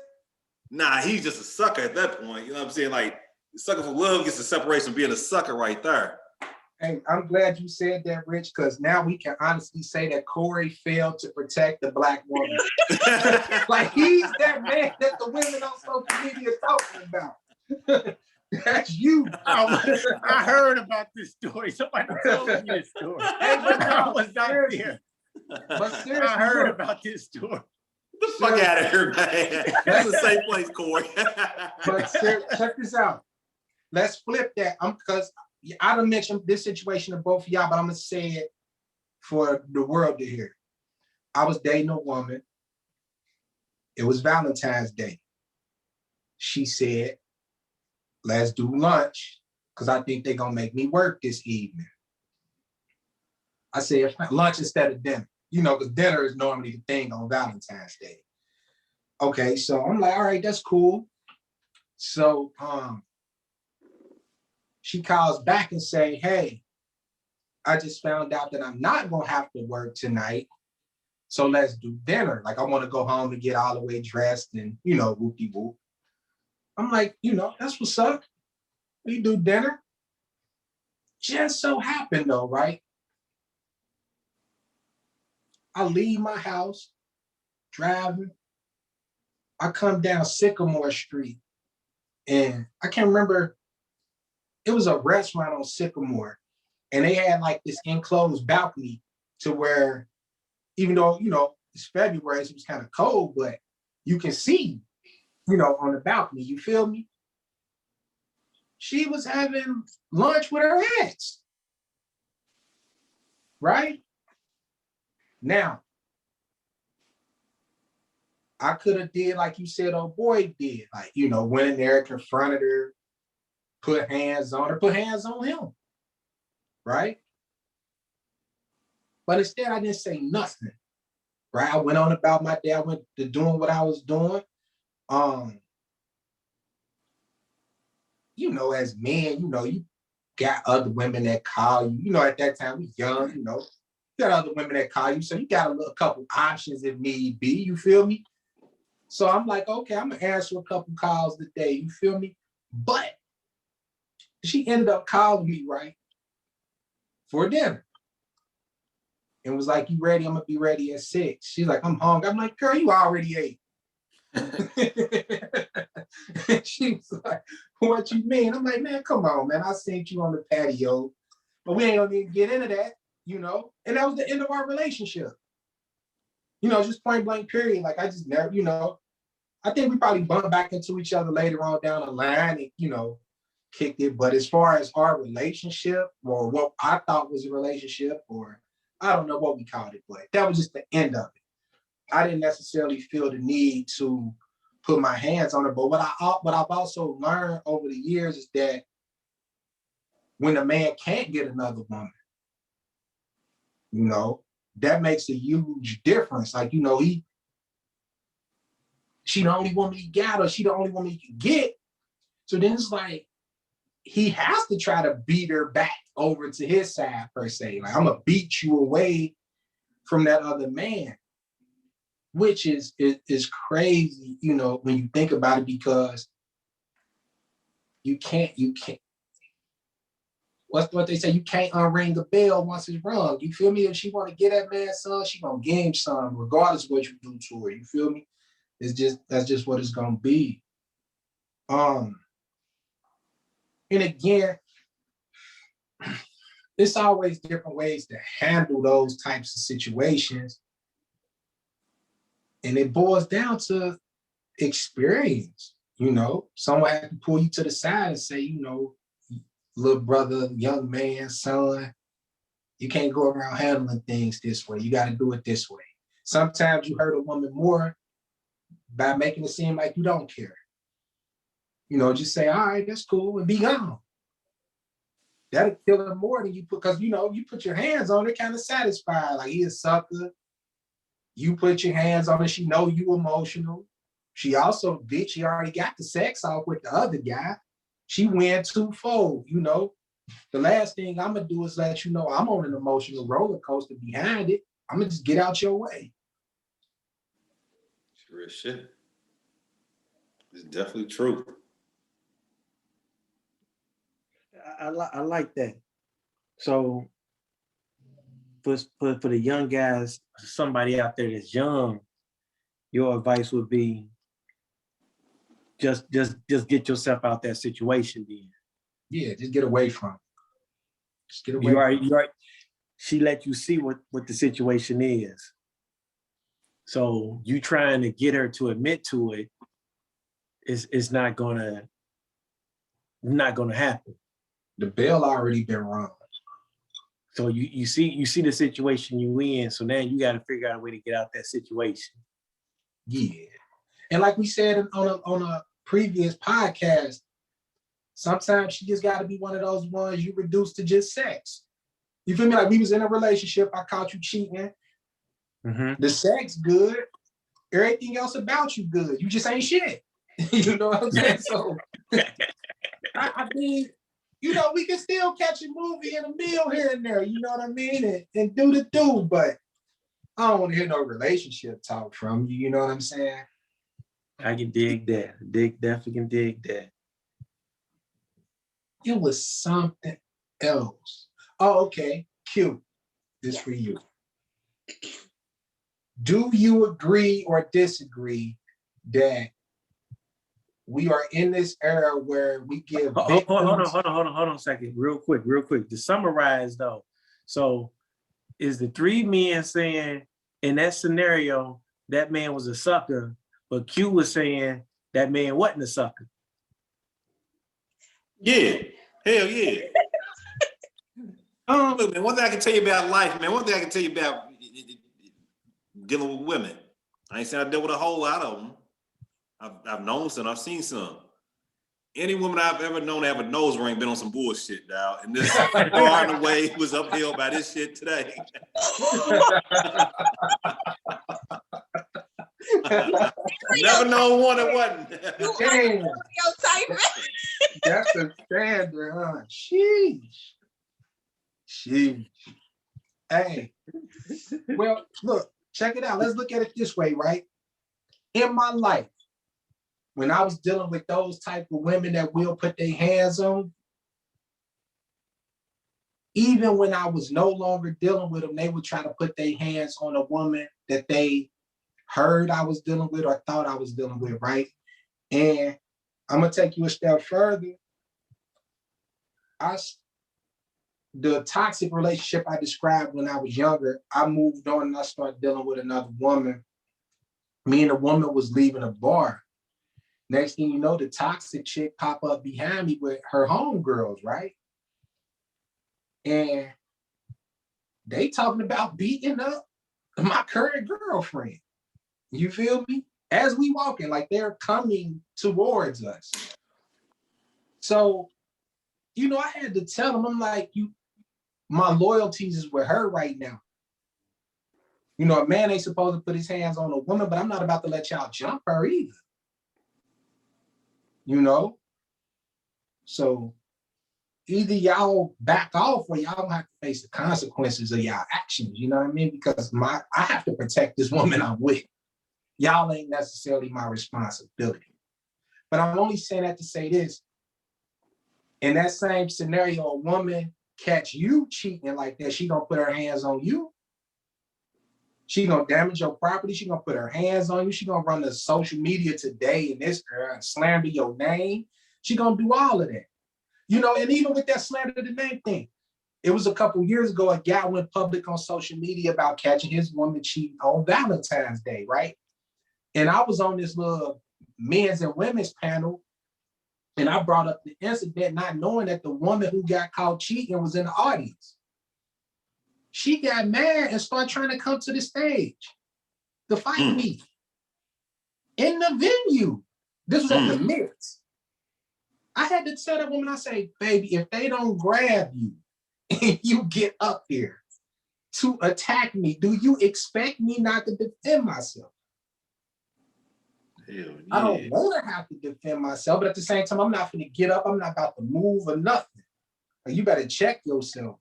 nah, he's just a sucker at that point. You know what I'm saying? Like, sucker for love gets the separation of being a sucker right there. Hey, I'm glad you said that, Rich, because now we can honestly say that Corey failed to protect the Black woman. Like, he's that man that the women on social media are talking about. That's you. I heard about this story. Somebody told me this story. Hey, but I was not there. But seriously, I heard about this story. Get the fuck out of here, man. That's a safe place, Corey. But check this out. Let's flip that. Because I done mentioned this situation to both of y'all, but I'm gonna say it for the world to hear. I was dating a woman. It was Valentine's Day. She said, let's do lunch because I think they're going to make me work this evening. I said, lunch instead of dinner, you know, because dinner is normally the thing on Valentine's Day. Okay, so I'm like, all right, that's cool. So she calls back and say, hey, I just found out that I'm not going to have to work tonight. So let's do dinner. Like, I want to go home and get all the way dressed and, you know, whoop-de-whoop. I'm like, you know, that's what's up. We do dinner. Just so happened though, right? I leave my house, driving. I come down Sycamore Street and I can't remember. It was a restaurant on Sycamore and they had like this enclosed balcony to where, even though, you know, it's February, so it was kind of cold, but you can see, you know, on the balcony, you feel me? She was having lunch with her ex, right? Now, I could have did like you said, old boy did, like, you know, went in there, confronted her, put hands on her, put hands on him, right? But instead, I didn't say nothing, right? I went on about my day. I went to doing what I was doing. You know, as men, you know, you got other women that call you. You know, at that time, we young, you know, you got other women that call you. So you got a couple options if need be, you feel me? So I'm like, okay, I'm gonna answer a couple calls today, you feel me? But she ended up calling me, right, for dinner. And was like, you ready? I'm gonna be ready at 6. She's like, I'm hungry. I'm like, girl, you already ate. She was like, what you mean? I'm like, man, come on, man. I seen you on the patio, but we ain't gonna even get into that, you know? And that was the end of our relationship. You know, just point blank period. Like I just never, you know, I think we probably bumped back into each other later on down the line and, you know, kicked it. But as far as our relationship or what I thought was a relationship, or I don't know what we called it, but that was just the end of it. I didn't necessarily feel the need to put my hands on her. But what I've also learned over the years is that when a man can't get another woman, you know, that makes a huge difference. Like, you know, she the only woman he got, or she the only woman he can get. So then it's like, he has to try to beat her back over to his side, per se. Like, I'm gonna beat you away from that other man, which is crazy, you know, when you think about it, because you can't, what they say, you can't unring the bell once it's rung. You feel me? If she want to get that man son, she gonna get him son, regardless of what you do to her. You feel me? That's just what it's gonna be. And again, it's always different ways to handle those types of situations. And it boils down to experience. You know, someone had to pull you to the side and say, you know, little brother, young man, son, you can't go around handling things this way. You got to do it this way. Sometimes you hurt a woman more by making it seem like you don't care. You know, just say, all right, that's cool, and be gone. That'll kill her more than you put, because, you know, you put your hands on her, kind of satisfied. Like, he a sucker. You put your hands on her, she know you emotional. She also, bitch, she already got the sex off with the other guy. She went twofold, you know. The last thing I'm gonna do is let you know I'm on an emotional roller coaster behind it. I'm gonna just get out your way. Sure as shit. It's definitely true. I like that. So for the young guys, somebody out there that's young, your advice would be just get yourself out that situation then. Yeah, just get away from it. Just get away. You are. She let you see what the situation is. So you trying to get her to admit to it is not gonna happen. The bell already been rung. So you see the situation you in. So now you got to figure out a way to get out that situation. Yeah. And like we said on a previous podcast, sometimes she just got to be one of those ones you reduce to just sex. You feel me? Like we was in a relationship, I caught you cheating. Mm-hmm. The sex good, everything else about you good. You just ain't shit. You know what I'm saying? So I mean, you know, we can still catch a movie and a meal here and there, you know what I mean? And do the do, but I don't want to hear no relationship talk from you, you know what I'm saying? I can dig that. Definitely can dig that. It was something else. Oh, okay. Q. This for you. Do you agree or disagree that we are in this era where we give victims... Hold on a second. Real quick. To summarize though. So is the three men saying in that scenario, that man was a sucker, but Q was saying that man wasn't a sucker? Yeah. Hell yeah. Look, man, one thing I can tell you about life, man, one thing I can tell you about dealing with women. I ain't saying I dealt with a whole lot of them. I've known some, I've seen some. Any woman I've ever known to have a nose ring been on some bullshit, dog. And this far and away was upheld by this shit today. Never known one that wasn't. Damn. That's the standard, huh? Sheesh. Hey. Well, look, check it out. Let's look at it this way, right? In my life, when I was dealing with those type of women that will put their hands on, even when I was no longer dealing with them, they would try to put their hands on a woman that they heard I was dealing with or thought I was dealing with, right? And I'm gonna take you a step further. The toxic relationship I described when I was younger, I moved on and I started dealing with another woman. Me and the woman was leaving a bar. Next thing you know, the toxic chick pop up behind me with her homegirls, right? And they talking about beating up my current girlfriend. You feel me? As we walking, like they're coming towards us. So, you know, I had to tell them, I'm like, my loyalties is with her right now. You know, a man ain't supposed to put his hands on a woman, but I'm not about to let y'all jump her either. You know? So either y'all back off or y'all don't have to face the consequences of y'all actions, you know what I mean? Because I have to protect this woman I'm with. Y'all ain't necessarily my responsibility. But I'm only saying that to say this. In that same scenario, a woman catch you cheating like that, she gonna put her hands on you. She gonna damage your property. She gonna put her hands on you. She gonna run the social media today in this era and slander your name. She gonna do all of that. You know, and even with that slander the name thing, it was a couple years ago, a guy went public on social media about catching his woman cheating on Valentine's Day, right? And I was on this little men's and women's panel, and I brought up the incident, not knowing that the woman who got caught cheating was in the audience. She got mad and started trying to come to the stage to fight me in the venue. This was at the MENute. I had to tell that woman, I say, baby, if they don't grab you and you get up here to attack me, do you expect me not to defend myself? Hell yeah. I don't want to have to defend myself, but at the same time, I'm not going to get up. I'm not about to move or nothing. Like, you better check yourself.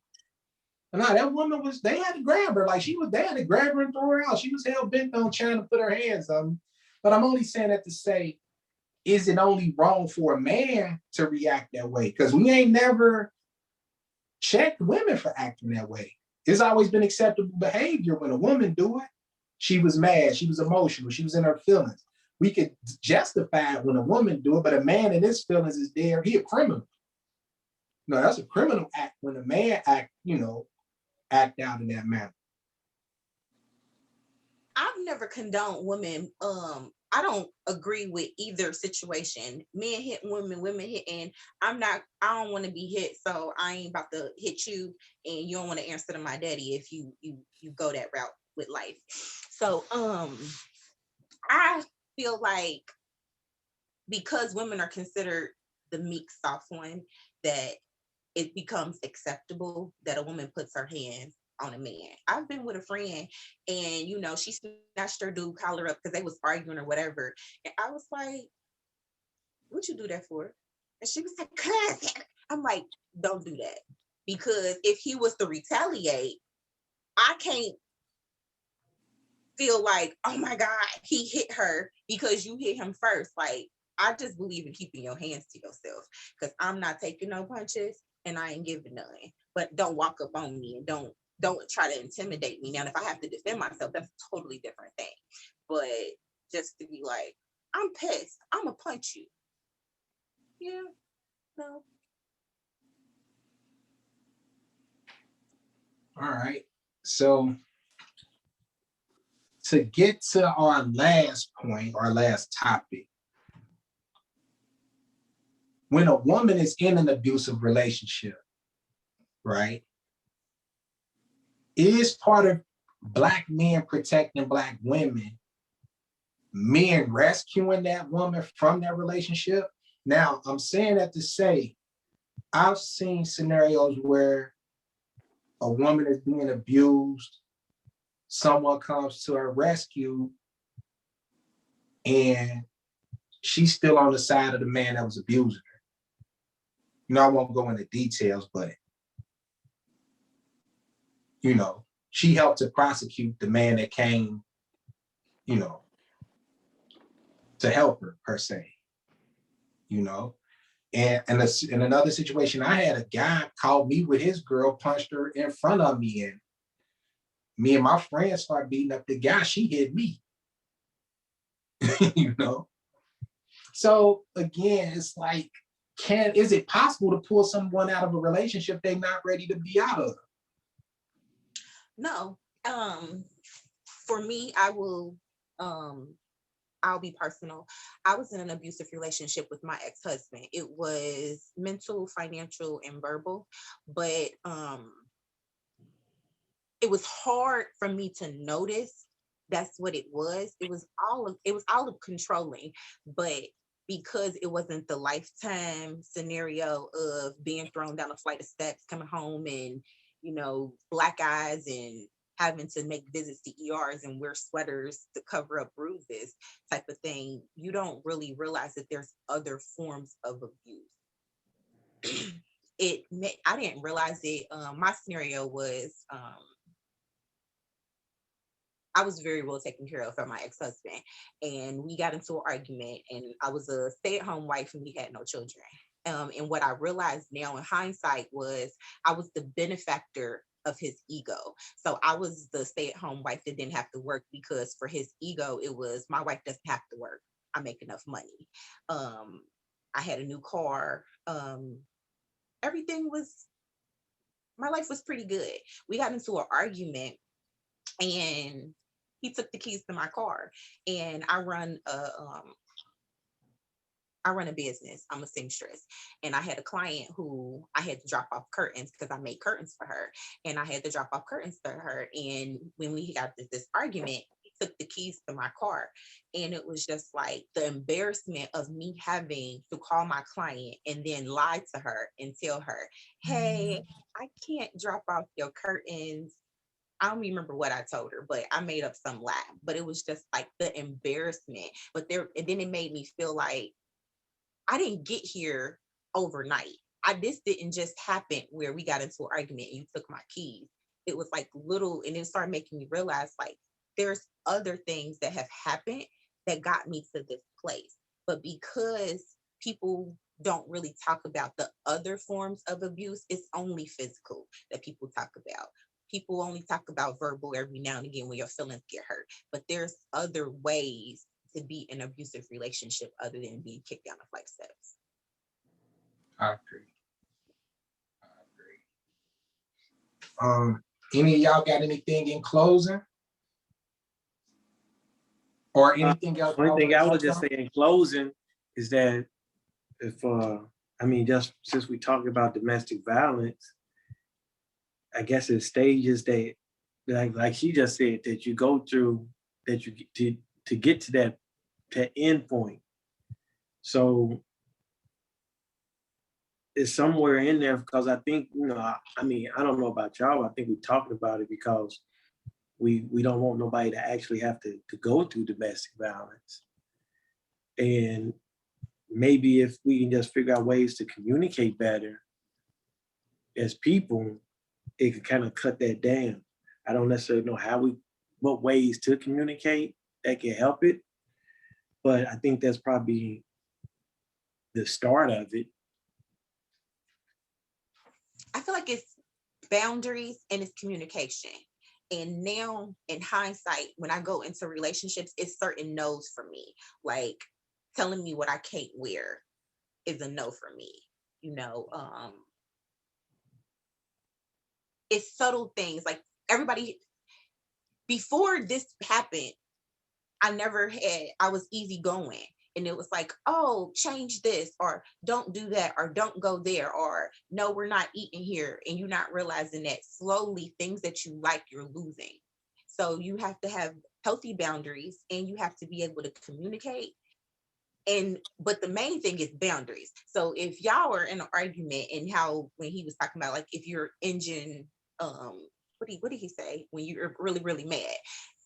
And now that woman they had to grab her. Like they had to grab her and throw her out. She was hell bent on trying to put her hands on me. But I'm only saying that to say, is it only wrong for a man to react that way? Because we ain't never checked women for acting that way. It's always been acceptable behavior when a woman do it. She was mad, she was emotional, she was in her feelings. We could justify it when a woman do it, but a man in his feelings is there, he a criminal. No, that's a criminal act when a man act out in that manner. I've never condoned women. I don't agree with either situation. Men hit women, women hit, and I don't want to be hit, so I ain't about to hit you, and you don't want to answer to my daddy if you go that route with life. So I feel like because women are considered the meek, soft one, that it becomes acceptable that a woman puts her hands on a man. I've been with a friend and, you know, she snatched her dude collar up because they was arguing or whatever. And I was like, what'd you do that for? And she was like, cuz. I'm like, don't do that. Because if he was to retaliate, I can't feel like, oh my God, he hit her because you hit him first. Like, I just believe in keeping your hands to yourself because I'm not taking no punches and I ain't giving none. But don't walk up on me and don't try to intimidate me. Now, if I have to defend myself, that's a totally different thing. But just to be like, I'm pissed, I'm gonna punch you. Yeah, no. All right. So to get to our last point, our last topic, when a woman is in an abusive relationship, right, it is part of Black men protecting Black women, men rescuing that woman from that relationship. Now, I'm saying that to say, I've seen scenarios where a woman is being abused, someone comes to her rescue, and she's still on the side of the man that was abusing her. You know, I won't go into details, but, you know, she helped to prosecute the man that came, you know, to help her, per se, you know. And in another situation, I had a guy call me with his girl, punched her in front of me, and me and my friends started beating up the guy. She hit me, you know. So again, it's like, is it possible to pull someone out of a relationship they're not ready to be out of? No. For me, I'll be personal. I was in an abusive relationship with my ex-husband. It was mental, financial, and verbal, but it was hard for me to notice that's what it was. It was all of controlling, but because it wasn't the lifetime scenario of being thrown down a flight of steps, coming home and, you know, black eyes and having to make visits to ERs and wear sweaters to cover up bruises type of thing, you don't really realize that there's other forms of abuse. I didn't realize it. My scenario was I was very well taken care of by my ex-husband, and we got into an argument, and I was a stay-at-home wife and we had no children. And what I realized now in hindsight was I was the benefactor of his ego. So I was the stay-at-home wife that didn't have to work because for his ego, it was my wife doesn't have to work. I make enough money. I had a new car. Everything was, my life was pretty good. We got into an argument and he took the keys to my car, and I run a business. I'm a seamstress, and I had a client who I had to drop off curtains because I made curtains for her, and I had to drop off curtains for her. And when we got this argument, he took the keys to my car, and it was just like the embarrassment of me having to call my client and then lie to her and tell her, "Hey, I can't drop off your curtains." I don't remember what I told her, but I made up some lie. But it was just like the embarrassment. And then it made me feel like I didn't get here overnight. This didn't just happen where we got into an argument and you took my keys. It was like little, and it started making me realize like there's other things that have happened that got me to this place. But because people don't really talk about the other forms of abuse, it's only physical that people talk about. People only talk about verbal every now and again when your feelings get hurt. But there's other ways to be in an abusive relationship other than being kicked down a flight of steps. I agree. Any of y'all got anything in closing? Or anything else? One thing I would just say in closing is that if just since we talked about domestic violence, I guess it's stages that like she just said that you go through that you to get to that to end point. So it's somewhere in there because I think, I mean, I don't know about y'all, I think we're talking about it because we don't want nobody to actually have to go through domestic violence. And maybe if we can just figure out ways to communicate better as people, it could kind of cut that down. I don't necessarily know what ways to communicate that can help it, but I think that's probably the start of it. I feel like it's boundaries and it's communication. And now in hindsight, when I go into relationships, it's certain no's for me. Like telling me what I can't wear is a no for me. It's subtle things. Like everybody, before this happened, I was easygoing. And it was like, oh, change this, or don't do that, or don't go there, or no, we're not eating here. And you're not realizing that slowly things that you like, you're losing. So you have to have healthy boundaries and you have to be able to communicate. But the main thing is boundaries. So if y'all are in an argument, and how when he was talking about like if your engine, what did he say? When you're really, really mad,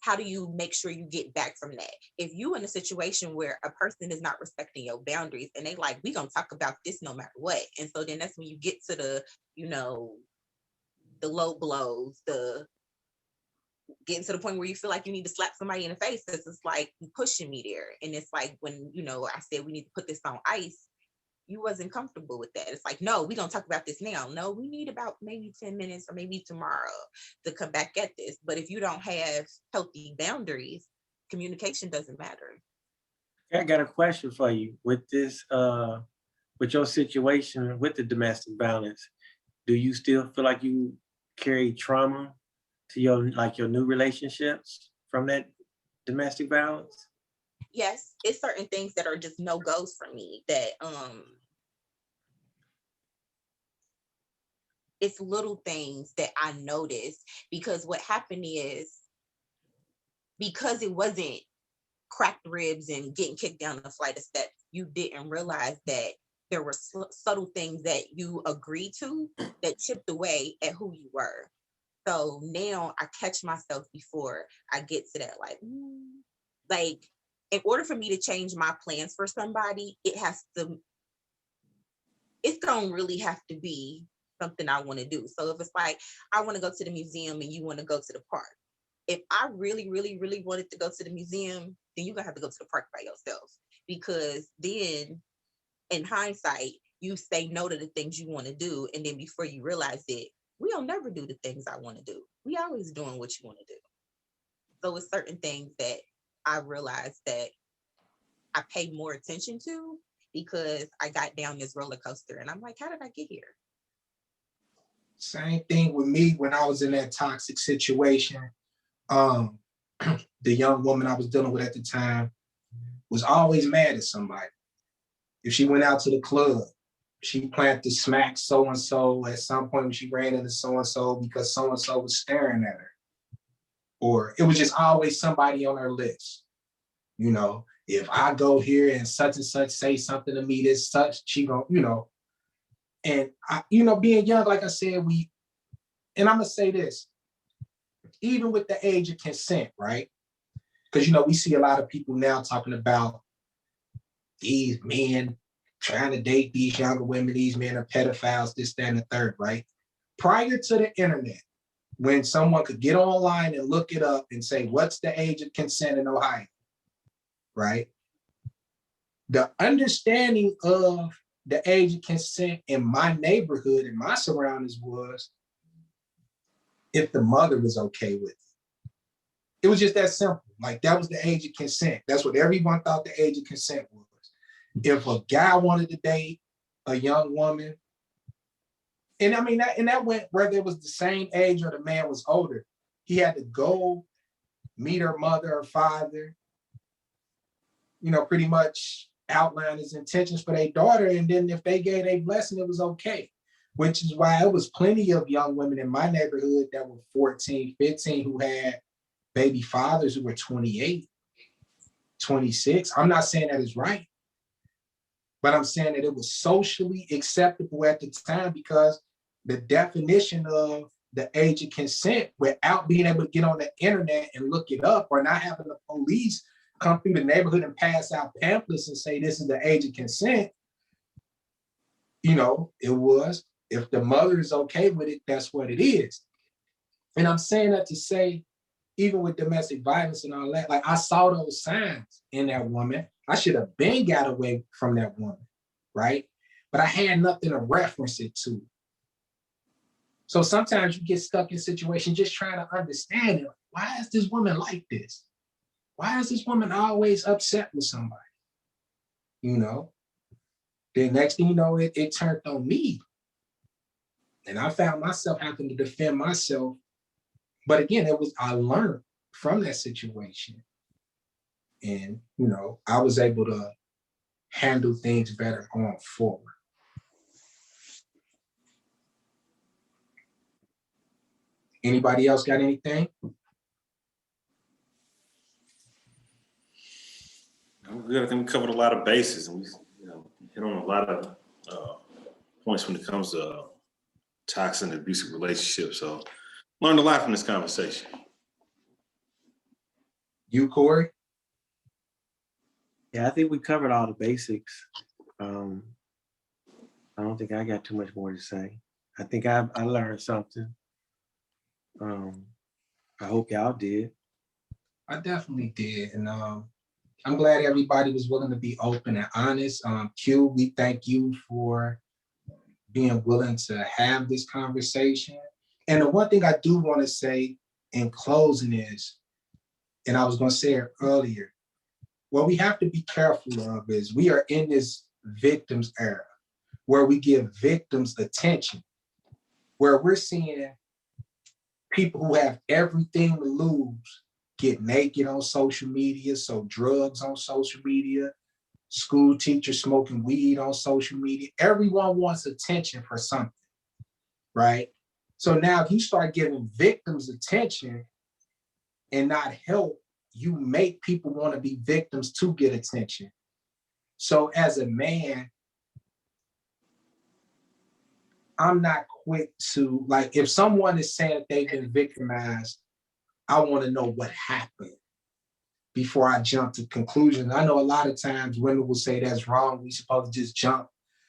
how do you make sure you get back from that? If you in a situation where a person is not respecting your boundaries and they like, we gonna talk about this no matter what. And so then that's when you get to the, the low blows, the getting to the point where you feel like you need to slap somebody in the face because it's like you pushing me there. And it's like when, I said we need to put this on ice, you wasn't comfortable with that. It's like, no, we don't talk about this now. No, we need about maybe 10 minutes or maybe tomorrow to come back at this. But if you don't have healthy boundaries, communication doesn't matter. I got a question for you with this, with your situation with the domestic violence. Do you still feel like you carry trauma to your new relationships from that domestic violence? Yes, it's certain things that are just no-goes for me that it's little things that I noticed, because what happened is, because it wasn't cracked ribs and getting kicked down the flight of steps, you didn't realize that there were subtle things that you agreed to that chipped away at who you were. So now I catch myself before I get to that, like in order for me to change my plans for somebody, it's gonna really have to be something I want to do. So if it's like, I want to go to the museum and you want to go to the park. If I really, really, really wanted to go to the museum, then you're gonna have to go to the park by yourself. Because then in hindsight, you say no to the things you want to do. And then before you realize it, we don't never do the things I want to do. We always doing what you want to do. So it's certain things that I realized that I pay more attention to because I got down this roller coaster and I'm like, how did I get here? Same thing with me when I was in that toxic situation. The young woman I was dealing with at the time was always mad at somebody. If she went out to the club, she planned to smack so-and-so at some point when she ran into so-and-so because so-and-so was staring at her. Or it was just always somebody on her list. If I go here and such say something to me, this such, she gon', and I, being young, like I said, and I'm gonna say this, even with the age of consent, right? Because we see a lot of people now talking about these men trying to date these younger women, these men are pedophiles, this, that, and the third, right? Prior to the internet, when someone could get online and look it up and say, what's the age of consent in Ohio, right? The understanding of the age of consent in my neighborhood, in my surroundings, was if the mother was okay with it. It was just that simple. Like, that was the age of consent. That's what everyone thought the age of consent was. If a guy wanted to date a young woman, and I mean, that went whether it was the same age or the man was older, he had to go meet her mother or father, pretty much outline his intentions for their daughter. And then if they gave a blessing, it was okay. Which is why it was plenty of young women in my neighborhood that were 14, 15 who had baby fathers who were 28, 26. I'm not saying that is right, but I'm saying that it was socially acceptable at the time because the definition of the age of consent without being able to get on the internet and look it up or not having the police come through the neighborhood and pass out pamphlets and say this is the age of consent, you know, it was, if the mother is okay with it, that's what it is. And I'm saying that to say, even with domestic violence and all that, like I saw those signs in that woman. I should have been got away from that woman, right? But I had nothing to reference it to. So sometimes you get stuck in situations just trying to understand it. Why is this woman like this? Why is this woman always upset with somebody? You know? The next thing you know, it turned on me. And I found myself having to defend myself. But again, I learned from that situation. And, you know, I was able to handle things better going forward. Anybody else got anything? I'm good. I think we covered a lot of bases, and we, you know, hit on a lot of points when it comes to toxic and abusive relationships. So, learned a lot from this conversation. You, Corey? Yeah, I think we covered all the basics. I don't think I got too much more to say. I think I learned something. I hope y'all did. I definitely did. And I'm glad everybody was willing to be open and honest. Q, we thank you for being willing to have this conversation. And the one thing I do want to say in closing is, and I was going to say it earlier, what we have to be careful of is we are in this victims era where we give victims attention, where we're seeing people who have everything to lose get naked on social media, so drugs on social media, school teachers smoking weed on social media. Everyone wants attention for something, right? So now if you start giving victims attention and not help, you make people want to be victims to get attention. So as a man, I'm not quick to, like, if someone is saying that they've been victimized, I want to know what happened before I jump to conclusions. I know a lot of times women will say that's wrong. We're supposed to just jump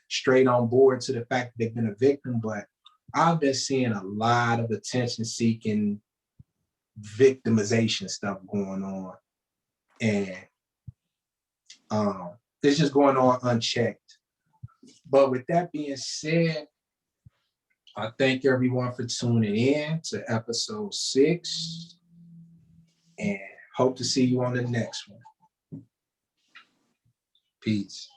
straight on board to the fact that they've been a victim, but I've been seeing a lot of attention-seeking victimization stuff going on. And it's just going on unchecked. But with that being said, I thank everyone for tuning in to episode 6 and hope to see you on the next one. Peace.